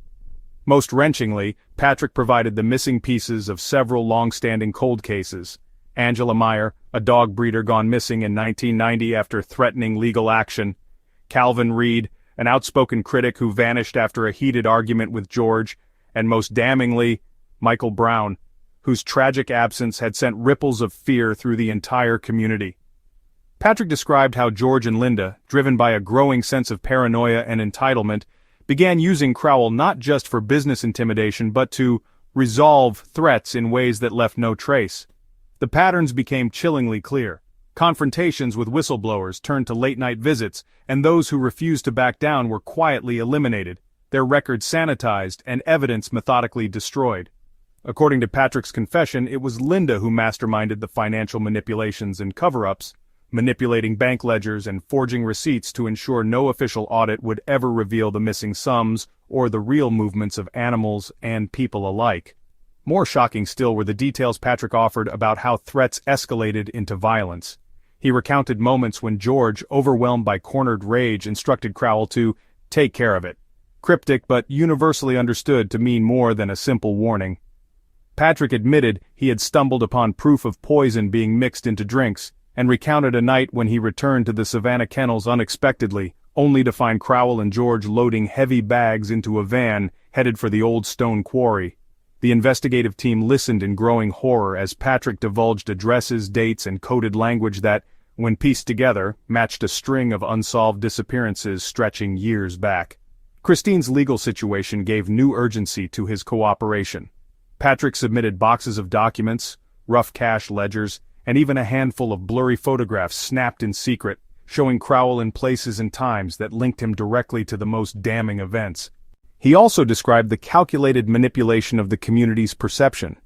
Most wrenchingly, Patrick provided the missing pieces of several long-standing cold cases, Angela Meyer, a dog breeder gone missing in 1990 after threatening legal action. Calvin Reed, an outspoken critic who vanished after a heated argument with George. And most damningly, Michael Brown, whose tragic absence had sent ripples of fear through the entire community. Patrick described how George and Linda, driven by a growing sense of paranoia and entitlement, began using Crowell not just for business intimidation but to resolve threats in ways that left no trace. The patterns became chillingly clear. Confrontations with whistleblowers turned to late-night visits, and those who refused to back down were quietly eliminated, their records sanitized and evidence methodically destroyed. According to Patrick's confession, it was Linda who masterminded the financial manipulations and cover-ups, manipulating bank ledgers and forging receipts to ensure no official audit would ever reveal the missing sums or the real movements of animals and people alike. More shocking still were the details Patrick offered about how threats escalated into violence. He recounted moments when George, overwhelmed by cornered rage, instructed Crowell to take care of it. Cryptic but universally understood to mean more than a simple warning. Patrick admitted he had stumbled upon proof of poison being mixed into drinks, and recounted a night when he returned to the Savanna kennels unexpectedly, only to find Crowell and George loading heavy bags into a van headed for the old stone quarry. The investigative team listened in growing horror as Patrick divulged addresses, dates, and coded language that, when pieced together, matched a string of unsolved disappearances stretching years back. Christine's legal situation gave new urgency to his cooperation. Patrick submitted boxes of documents, rough cash ledgers, and even a handful of blurry photographs snapped in secret, showing Crowell in places and times that linked him directly to the most damning events. He also described the calculated manipulation of the community's perception.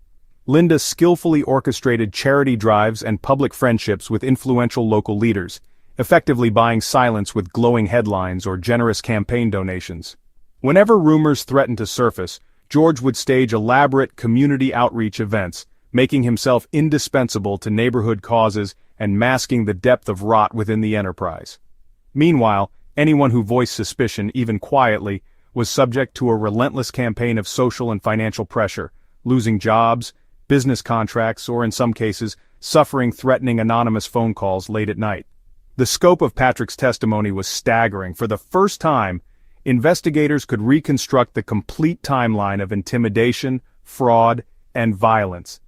Linda skillfully orchestrated charity drives and public friendships with influential local leaders, effectively buying silence with glowing headlines or generous campaign donations. Whenever rumors threatened to surface, George would stage elaborate community outreach events, making himself indispensable to neighborhood causes and masking the depth of rot within the enterprise. Meanwhile, anyone who voiced suspicion, even quietly, was subject to a relentless campaign of social and financial pressure, losing jobs, business contracts, or in some cases, suffering threatening anonymous phone calls late at night. The scope of Patrick's testimony was staggering. For the first time, investigators could reconstruct the complete timeline of intimidation, fraud, and violence.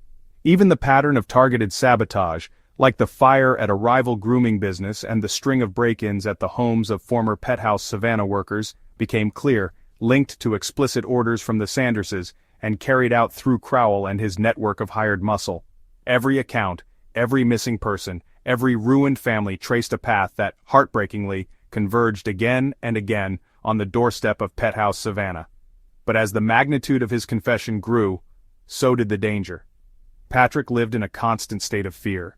Even the pattern of targeted sabotage, like the fire at a rival grooming business and the string of break-ins at the homes of former PetHouse Savanna workers, became clear, linked to explicit orders from the Sanderses, and carried out through Crowell and his network of hired muscle. Every account, every missing person, every ruined family traced a path that, heartbreakingly, converged again and again on the doorstep of PetHouse Savanna. But as the magnitude of his confession grew, so did the danger. Patrick lived in a constant state of fear,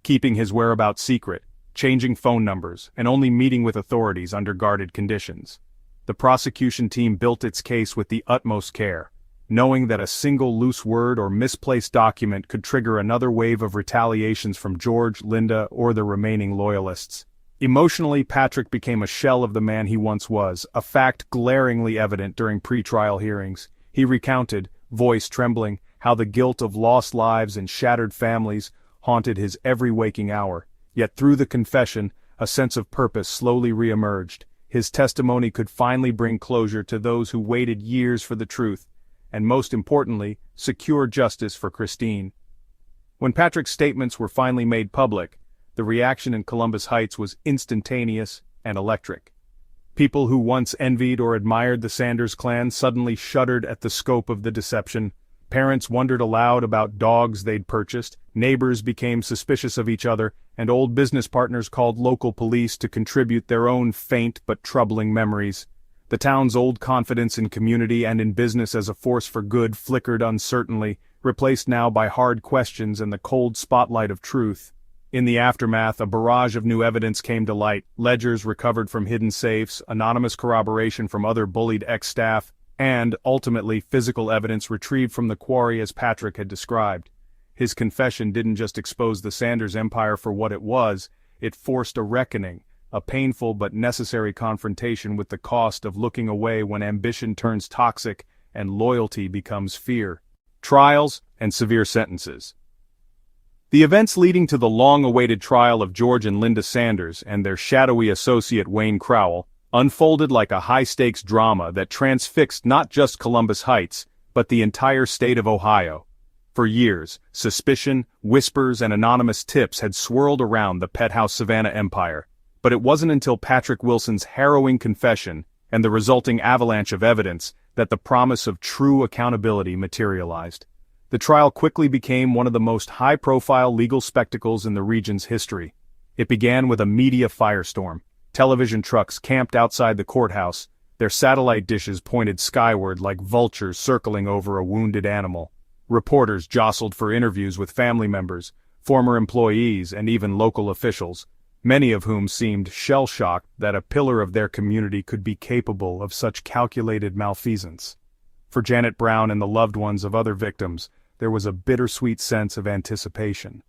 keeping his whereabouts secret, changing phone numbers, and only meeting with authorities under guarded conditions. The prosecution team built its case with the utmost care, knowing that a single loose word or misplaced document could trigger another wave of retaliations from George, Linda, or the remaining loyalists. Emotionally, Patrick became a shell of the man he once was, a fact glaringly evident during pre-trial hearings. He recounted, voice trembling, how the guilt of lost lives and shattered families haunted his every waking hour. Yet through the confession, a sense of purpose slowly re-emerged. His testimony could finally bring closure to those who waited years for the truth, and most importantly, secure justice for Christine. When Patrick's statements were finally made public, the reaction in Columbus Heights was instantaneous and electric. People who once envied or admired the Sanders clan suddenly shuddered at the scope of the deception. Parents wondered aloud about dogs they'd purchased, neighbors became suspicious of each other, and old business partners called local police to contribute their own faint but troubling memories. The town's old confidence in community and in business as a force for good flickered uncertainly, replaced now by hard questions and the cold spotlight of truth. In the aftermath, a barrage of new evidence came to light: ledgers recovered from hidden safes, anonymous corroboration from other bullied ex-staff, and, ultimately, physical evidence retrieved from the quarry as Patrick had described. His confession didn't just expose the Sanders empire for what it was, it forced a reckoning, a painful but necessary confrontation with the cost of looking away when ambition turns toxic and loyalty becomes fear. Trials and severe sentences. The events leading to the long-awaited trial of George and Linda Sanders and their shadowy associate Wayne Crowell unfolded like a high-stakes drama that transfixed not just Columbus Heights, but the entire state of Ohio. For years, suspicion, whispers, and anonymous tips had swirled around the PetHouse Savanna empire, but it wasn't until Patrick Wilson's harrowing confession and the resulting avalanche of evidence that the promise of true accountability materialized. The trial quickly became one of the most high-profile legal spectacles in the region's history. It began with a media firestorm. Television trucks camped outside the courthouse, their satellite dishes pointed skyward like vultures circling over a wounded animal. Reporters jostled for interviews with family members, former employees, and even local officials, many of whom seemed shell-shocked that a pillar of their community could be capable of such calculated malfeasance. For Janet Brown and the loved ones of other victims, there was a bittersweet sense of anticipation.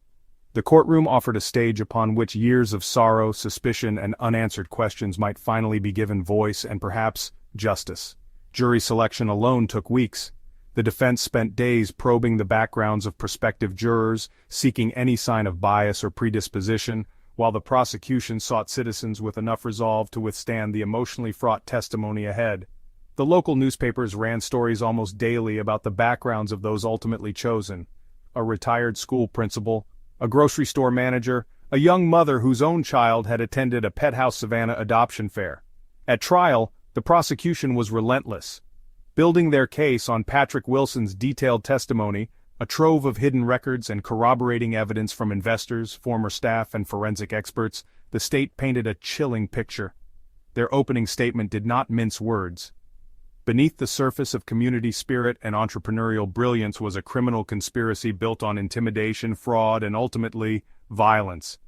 The courtroom offered a stage upon which years of sorrow, suspicion, and unanswered questions might finally be given voice and perhaps justice. Jury selection alone took weeks. The defense spent days probing the backgrounds of prospective jurors, seeking any sign of bias or predisposition, while the prosecution sought citizens with enough resolve to withstand the emotionally fraught testimony ahead. The local newspapers ran stories almost daily about the backgrounds of those ultimately chosen. A retired school principal, a grocery store manager, a young mother whose own child had attended a PetHouse Savanna adoption fair. At trial, the prosecution was relentless. Building their case on Patrick Wilson's detailed testimony, a trove of hidden records and corroborating evidence from investors, former staff, and forensic experts, the state painted a chilling picture. Their opening statement did not mince words. Beneath the surface of community spirit and entrepreneurial brilliance was a criminal conspiracy built on intimidation, fraud, and ultimately, violence.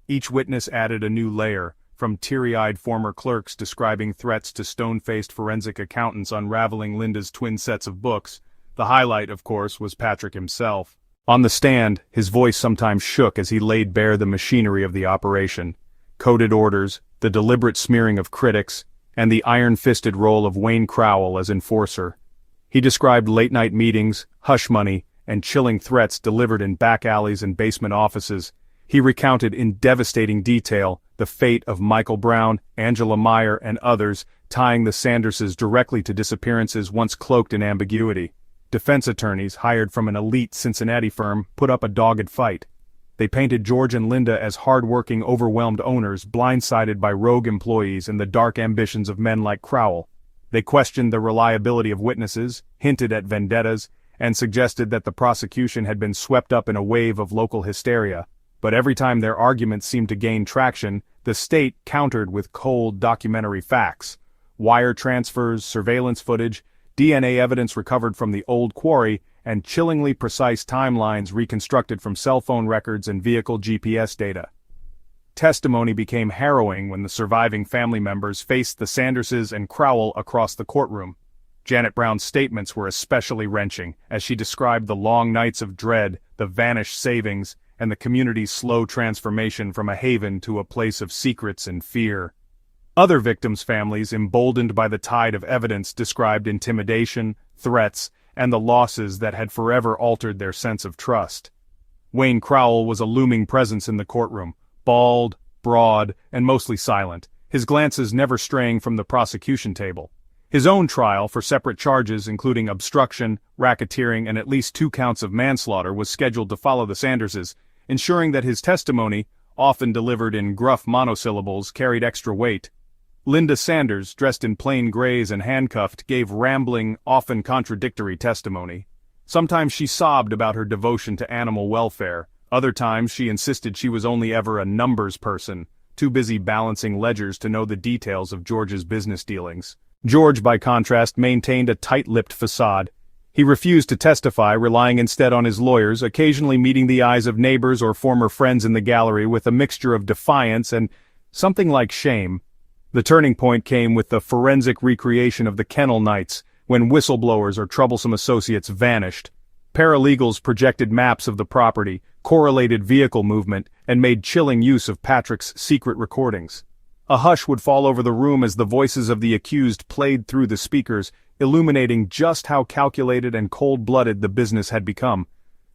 Each witness added a new layer, from teary-eyed former clerks describing threats to stone-faced forensic accountants unraveling Linda's twin sets of books. The highlight, of course, was Patrick himself. On the stand, his voice sometimes shook as he laid bare the machinery of the operation. Coded orders, the deliberate smearing of critics, and the iron-fisted role of Wayne Crowell as enforcer. He described late-night meetings, hush money, and chilling threats delivered in back alleys and basement offices. He recounted in devastating detail the fate of Michael Brown, Angela Meyer, and others, tying the Sanderses directly to disappearances once cloaked in ambiguity. Defense attorneys, hired from an elite Cincinnati firm, put up a dogged fight. They painted George and Linda as hard-working, overwhelmed owners, blindsided by rogue employees and the dark ambitions of men like Crowell. They questioned the reliability of witnesses, hinted at vendettas, and suggested that the prosecution had been swept up in a wave of local hysteria. But every time their arguments seemed to gain traction, the state countered with cold documentary facts. Wire transfers, surveillance footage, DNA evidence recovered from the old quarry, and chillingly precise timelines reconstructed from cell phone records and vehicle GPS data. Testimony became harrowing when the surviving family members faced the Sanderses and Crowell across the courtroom. Janet Brown's statements were especially wrenching, as she described the long nights of dread, the vanished savings, and the community's slow transformation from a haven to a place of secrets and fear. Other victims' families, emboldened by the tide of evidence, described intimidation, threats, and the losses that had forever altered their sense of trust. Wayne Crowell was a looming presence in the courtroom, bald, broad, and mostly silent, his glances never straying from the prosecution table. His own trial for separate charges including obstruction, racketeering, and at least 2 counts of manslaughter was scheduled to follow the Sanderses, ensuring that his testimony, often delivered in gruff monosyllables, carried extra weight. Linda Sanders, dressed in plain grays and handcuffed, gave rambling, often contradictory testimony. Sometimes she sobbed about her devotion to animal welfare. Other times she insisted she was only ever a numbers person, too busy balancing ledgers to know the details of George's business dealings. George, by contrast, maintained a tight-lipped facade. He refused to testify, relying instead on his lawyers, occasionally meeting the eyes of neighbors or former friends in the gallery with a mixture of defiance and something like shame. The turning point came with the forensic recreation of the kennel nights, when whistleblowers or troublesome associates vanished. Paralegals projected maps of the property, correlated vehicle movement, and made chilling use of Patrick's secret recordings. A hush would fall over the room as the voices of the accused played through the speakers, illuminating just how calculated and cold-blooded the business had become.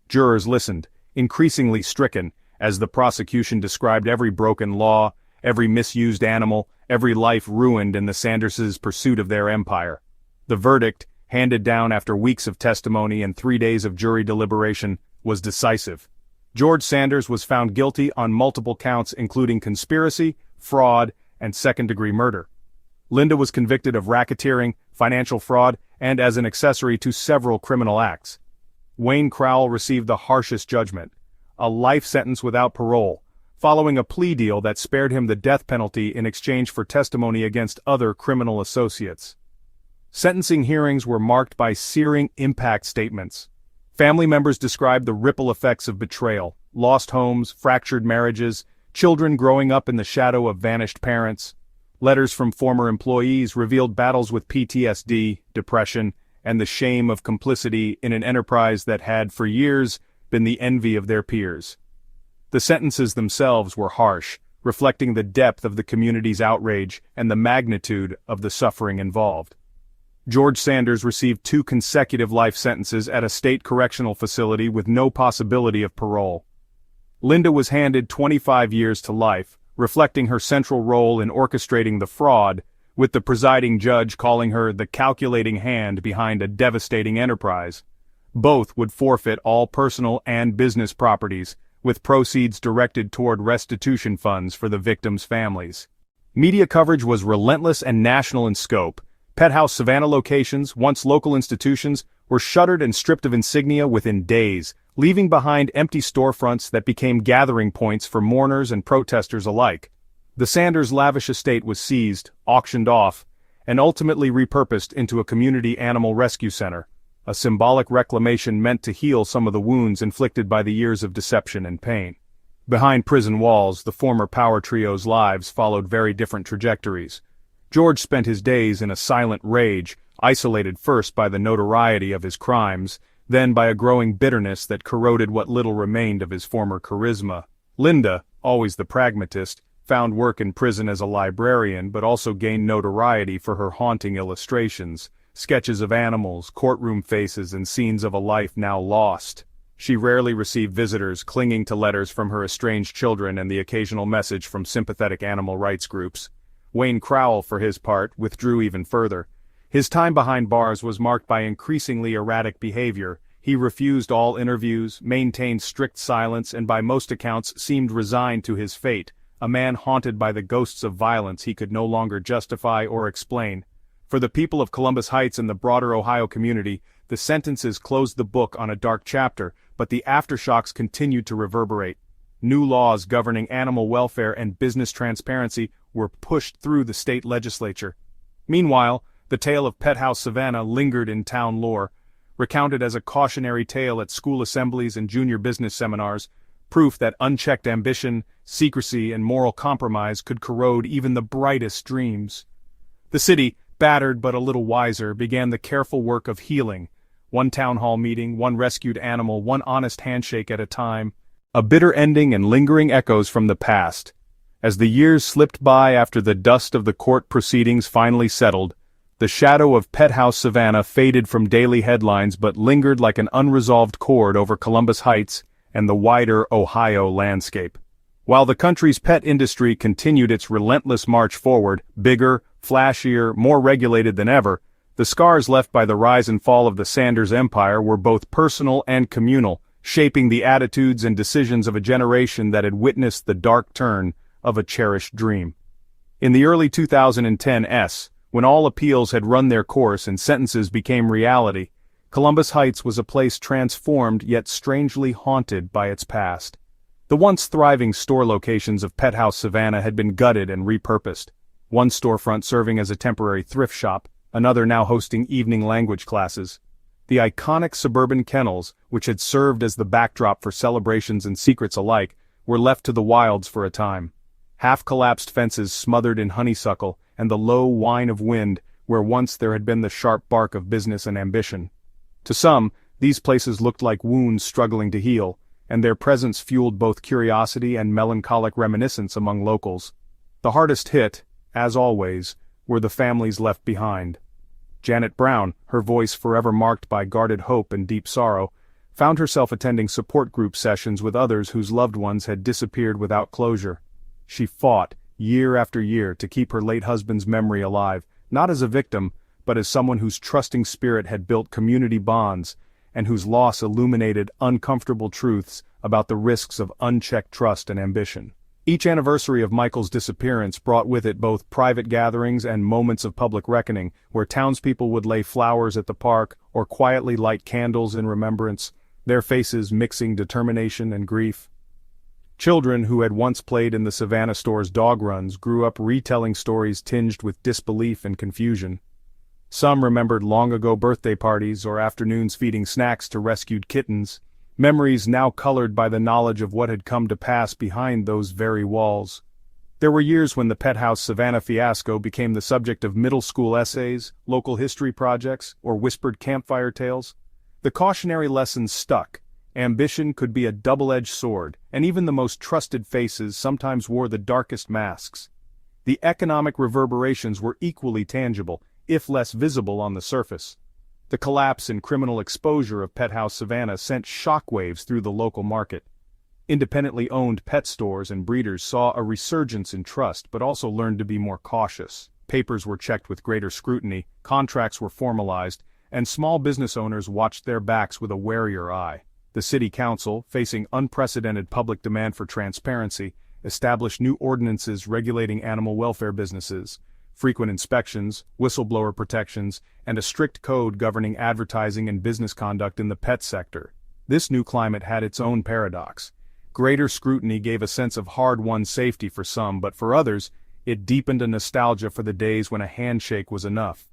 Jurors listened, increasingly stricken, as the prosecution described every broken law, every misused animal, every life ruined in the Sanderses' pursuit of their empire. The verdict, handed down after weeks of testimony and 3 days of jury deliberation, was decisive. George Sanders was found guilty on multiple counts including conspiracy, fraud, and second-degree murder. Linda was convicted of racketeering, financial fraud, and as an accessory to several criminal acts. Wayne Crowell received the harshest judgment, a life sentence without parole, following a plea deal that spared him the death penalty in exchange for testimony against other criminal associates. Sentencing hearings were marked by searing impact statements. Family members described the ripple effects of betrayal, lost homes, fractured marriages, children growing up in the shadow of vanished parents. Letters from former employees revealed battles with PTSD, depression, and the shame of complicity in an enterprise that had, for years, been the envy of their peers. The sentences themselves were harsh, reflecting the depth of the community's outrage and the magnitude of the suffering involved. George Sanders received 2 consecutive life sentences at a state correctional facility with no possibility of parole. Linda was handed 25 years to life, reflecting her central role in orchestrating the fraud, with the presiding judge calling her the calculating hand behind a devastating enterprise. Both would forfeit all personal and business properties, with proceeds directed toward restitution funds for the victims' families. Media coverage was relentless and national in scope. PetHouse Savanna locations, once local institutions, were shuttered and stripped of insignia within days, leaving behind empty storefronts that became gathering points for mourners and protesters alike. The Sanders' lavish estate was seized, auctioned off, and ultimately repurposed into a community animal rescue center, a symbolic reclamation meant to heal some of the wounds inflicted by the years of deception and pain. Behind prison walls, the former power trio's lives followed very different trajectories. George spent his days in a silent rage, isolated first by the notoriety of his crimes, then by a growing bitterness that corroded what little remained of his former charisma. Linda, always the pragmatist, found work in prison as a librarian but also gained notoriety for her haunting illustrations, sketches of animals, courtroom faces, and scenes of a life now lost. She rarely received visitors, clinging to letters from her estranged children and the occasional message from sympathetic animal rights groups. Wayne Crowell, for his part, withdrew even further. His time behind bars was marked by increasingly erratic behavior. He refused all interviews, maintained strict silence, and by most accounts seemed resigned to his fate, a man haunted by the ghosts of violence he could no longer justify or explain. For the people of Columbus Heights and the broader Ohio community, the sentences closed the book on a dark chapter, but the aftershocks continued to reverberate. New laws governing animal welfare and business transparency were pushed through the state legislature. Meanwhile, the tale of PetHouse Savanna lingered in town lore, recounted as a cautionary tale at school assemblies and junior business seminars, proof that unchecked ambition, secrecy, and moral compromise could corrode even the brightest dreams. The city, battered but a little wiser, began the careful work of healing. One town hall meeting, one rescued animal, one honest handshake at a time. A bitter ending and lingering echoes from the past. As the years slipped by after the dust of the court proceedings finally settled, the shadow of PetHouse Savanna faded from daily headlines but lingered like an unresolved chord over Columbus Heights and the wider Ohio landscape. While the country's pet industry continued its relentless march forward, bigger, flashier, more regulated than ever, the scars left by the rise and fall of the Sanders empire were both personal and communal, shaping the attitudes and decisions of a generation that had witnessed the dark turn of a cherished dream. In the early 2010s, when all appeals had run their course and sentences became reality, Columbus Heights was a place transformed yet strangely haunted by its past. The once thriving store locations of PetHouse Savanna had been gutted and repurposed, one storefront serving as a temporary thrift shop, another now hosting evening language classes. The iconic suburban kennels, which had served as the backdrop for celebrations and secrets alike, were left to the wilds for a time. Half-collapsed fences smothered in honeysuckle, and the low whine of wind, where once there had been the sharp bark of business and ambition. To some, these places looked like wounds struggling to heal, and their presence fueled both curiosity and melancholic reminiscence among locals. The hardest hit, as always, were the families left behind. Janet Brown, her voice forever marked by guarded hope and deep sorrow, found herself attending support group sessions with others whose loved ones had disappeared without closure. She fought, year after year, to keep her late husband's memory alive, not as a victim, but as someone whose trusting spirit had built community bonds, and whose loss illuminated uncomfortable truths about the risks of unchecked trust and ambition. Each anniversary of Michael's disappearance brought with it both private gatherings and moments of public reckoning, where townspeople would lay flowers at the park or quietly light candles in remembrance, their faces mixing determination and grief. Children who had once played in the Savanna store's dog runs grew up retelling stories tinged with disbelief and confusion. Some remembered long-ago birthday parties or afternoons feeding snacks to rescued kittens, memories now colored by the knowledge of what had come to pass behind those very walls. There were years when the PetHouse Savanna fiasco became the subject of middle school essays, local history projects, or whispered campfire tales. The cautionary lessons stuck. Ambition could be a double-edged sword, and even the most trusted faces sometimes wore the darkest masks. The economic reverberations were equally tangible, if less visible on the surface. The collapse in criminal exposure of PetHouse Savanna sent shockwaves through the local market. Independently owned pet stores and breeders saw a resurgence in trust but also learned to be more cautious. Papers were checked with greater scrutiny, contracts were formalized, and small business owners watched their backs with a warier eye. The city council, facing unprecedented public demand for transparency, established new ordinances regulating animal welfare businesses, frequent inspections, whistleblower protections, and a strict code governing advertising and business conduct in the pet sector. This new climate had its own paradox. Greater scrutiny gave a sense of hard-won safety for some, but for others, it deepened a nostalgia for the days when a handshake was enough.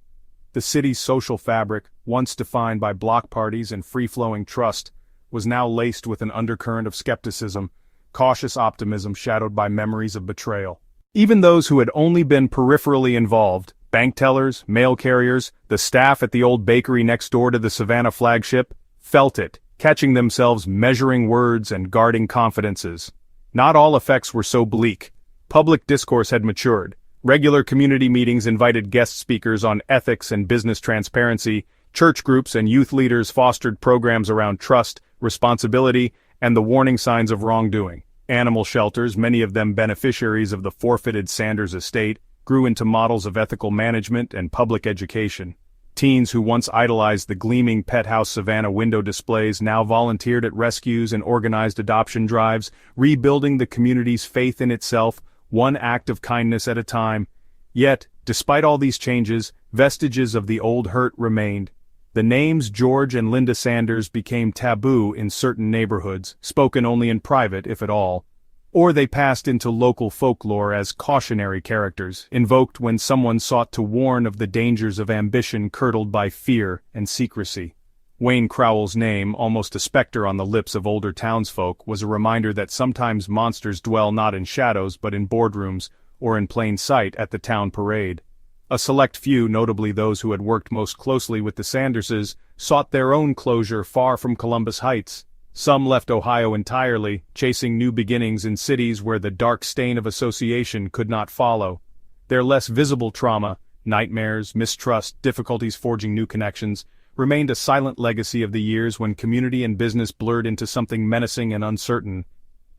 The city's social fabric, once defined by block parties and free-flowing trust, was now laced with an undercurrent of skepticism, cautious optimism shadowed by memories of betrayal. Even those who had only been peripherally involved, bank tellers, mail carriers, the staff at the old bakery next door to the Savanna flagship, felt it, catching themselves measuring words and guarding confidences. Not all effects were so bleak. Public discourse had matured. Regular community meetings invited guest speakers on ethics and business transparency. Church groups and youth leaders fostered programs around trust, responsibility, and the warning signs of wrongdoing. Animal shelters, many of them beneficiaries of the forfeited Sanders estate, grew into models of ethical management and public education. Teens who once idolized the gleaming PetHouse Savanna window displays now volunteered at rescues and organized adoption drives, rebuilding the community's faith in itself, one act of kindness at a time. Yet, despite all these changes, vestiges of the old hurt remained. The names George and Linda Sanders became taboo in certain neighborhoods, spoken only in private if at all, or they passed into local folklore as cautionary characters, invoked when someone sought to warn of the dangers of ambition curdled by fear and secrecy. Wayne Crowell's name, almost a specter on the lips of older townsfolk, was a reminder that sometimes monsters dwell not in shadows but in boardrooms, or in plain sight at the town parade. A select few, notably those who had worked most closely with the Sanderses, sought their own closure far from Columbus Heights. Some left Ohio entirely, chasing new beginnings in cities where the dark stain of association could not follow. Their less visible trauma, nightmares, mistrust, difficulties forging new connections, remained a silent legacy of the years when community and business blurred into something menacing and uncertain.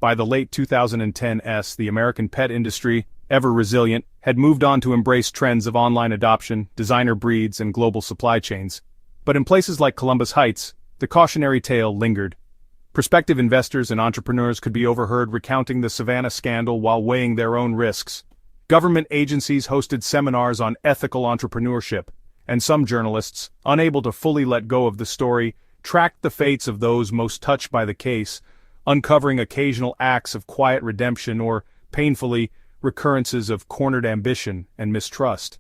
By the late 2010s, the American pet industry, ever resilient, had moved on to embrace trends of online adoption, designer breeds, and global supply chains. But in places like Columbus Heights, the cautionary tale lingered. Prospective investors and entrepreneurs could be overheard recounting the Savanna scandal while weighing their own risks. Government agencies hosted seminars on ethical entrepreneurship, and some journalists, unable to fully let go of the story, tracked the fates of those most touched by the case, uncovering occasional acts of quiet redemption or, painfully, recurrences of cornered ambition and mistrust.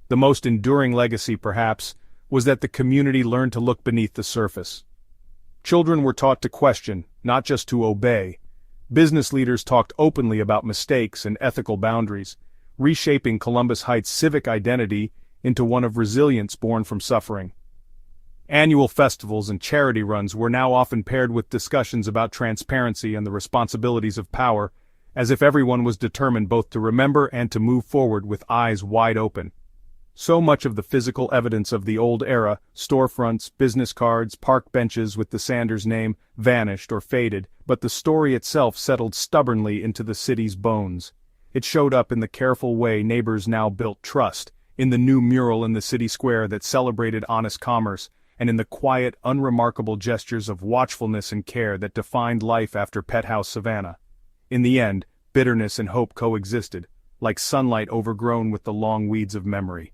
The most enduring legacy, perhaps, was that the community learned to look beneath the surface. Children were taught to question, not just to obey. Business leaders talked openly about mistakes and ethical boundaries, reshaping Columbus Heights' civic identity into one of resilience born from suffering. Annual festivals and charity runs were now often paired with discussions about transparency and the responsibilities of power, as if everyone was determined both to remember and to move forward with eyes wide open. So much of the physical evidence of the old era, storefronts, business cards, park benches with the Sanders name, vanished or faded, but the story itself settled stubbornly into the city's bones. It showed up in the careful way neighbors now built trust, in the new mural in the city square that celebrated honest commerce, and in the quiet, unremarkable gestures of watchfulness and care that defined life after PetHouse Savanna. In the end, bitterness and hope coexisted, like sunlight overgrown with the long weeds of memory.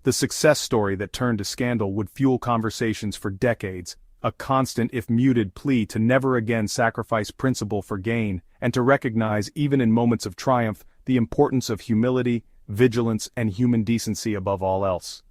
The success story that turned to scandal would fuel conversations for decades, a constant if muted plea to never again sacrifice principle for gain, and to recognize, even in moments of triumph, the importance of humility, vigilance, and human decency above all else.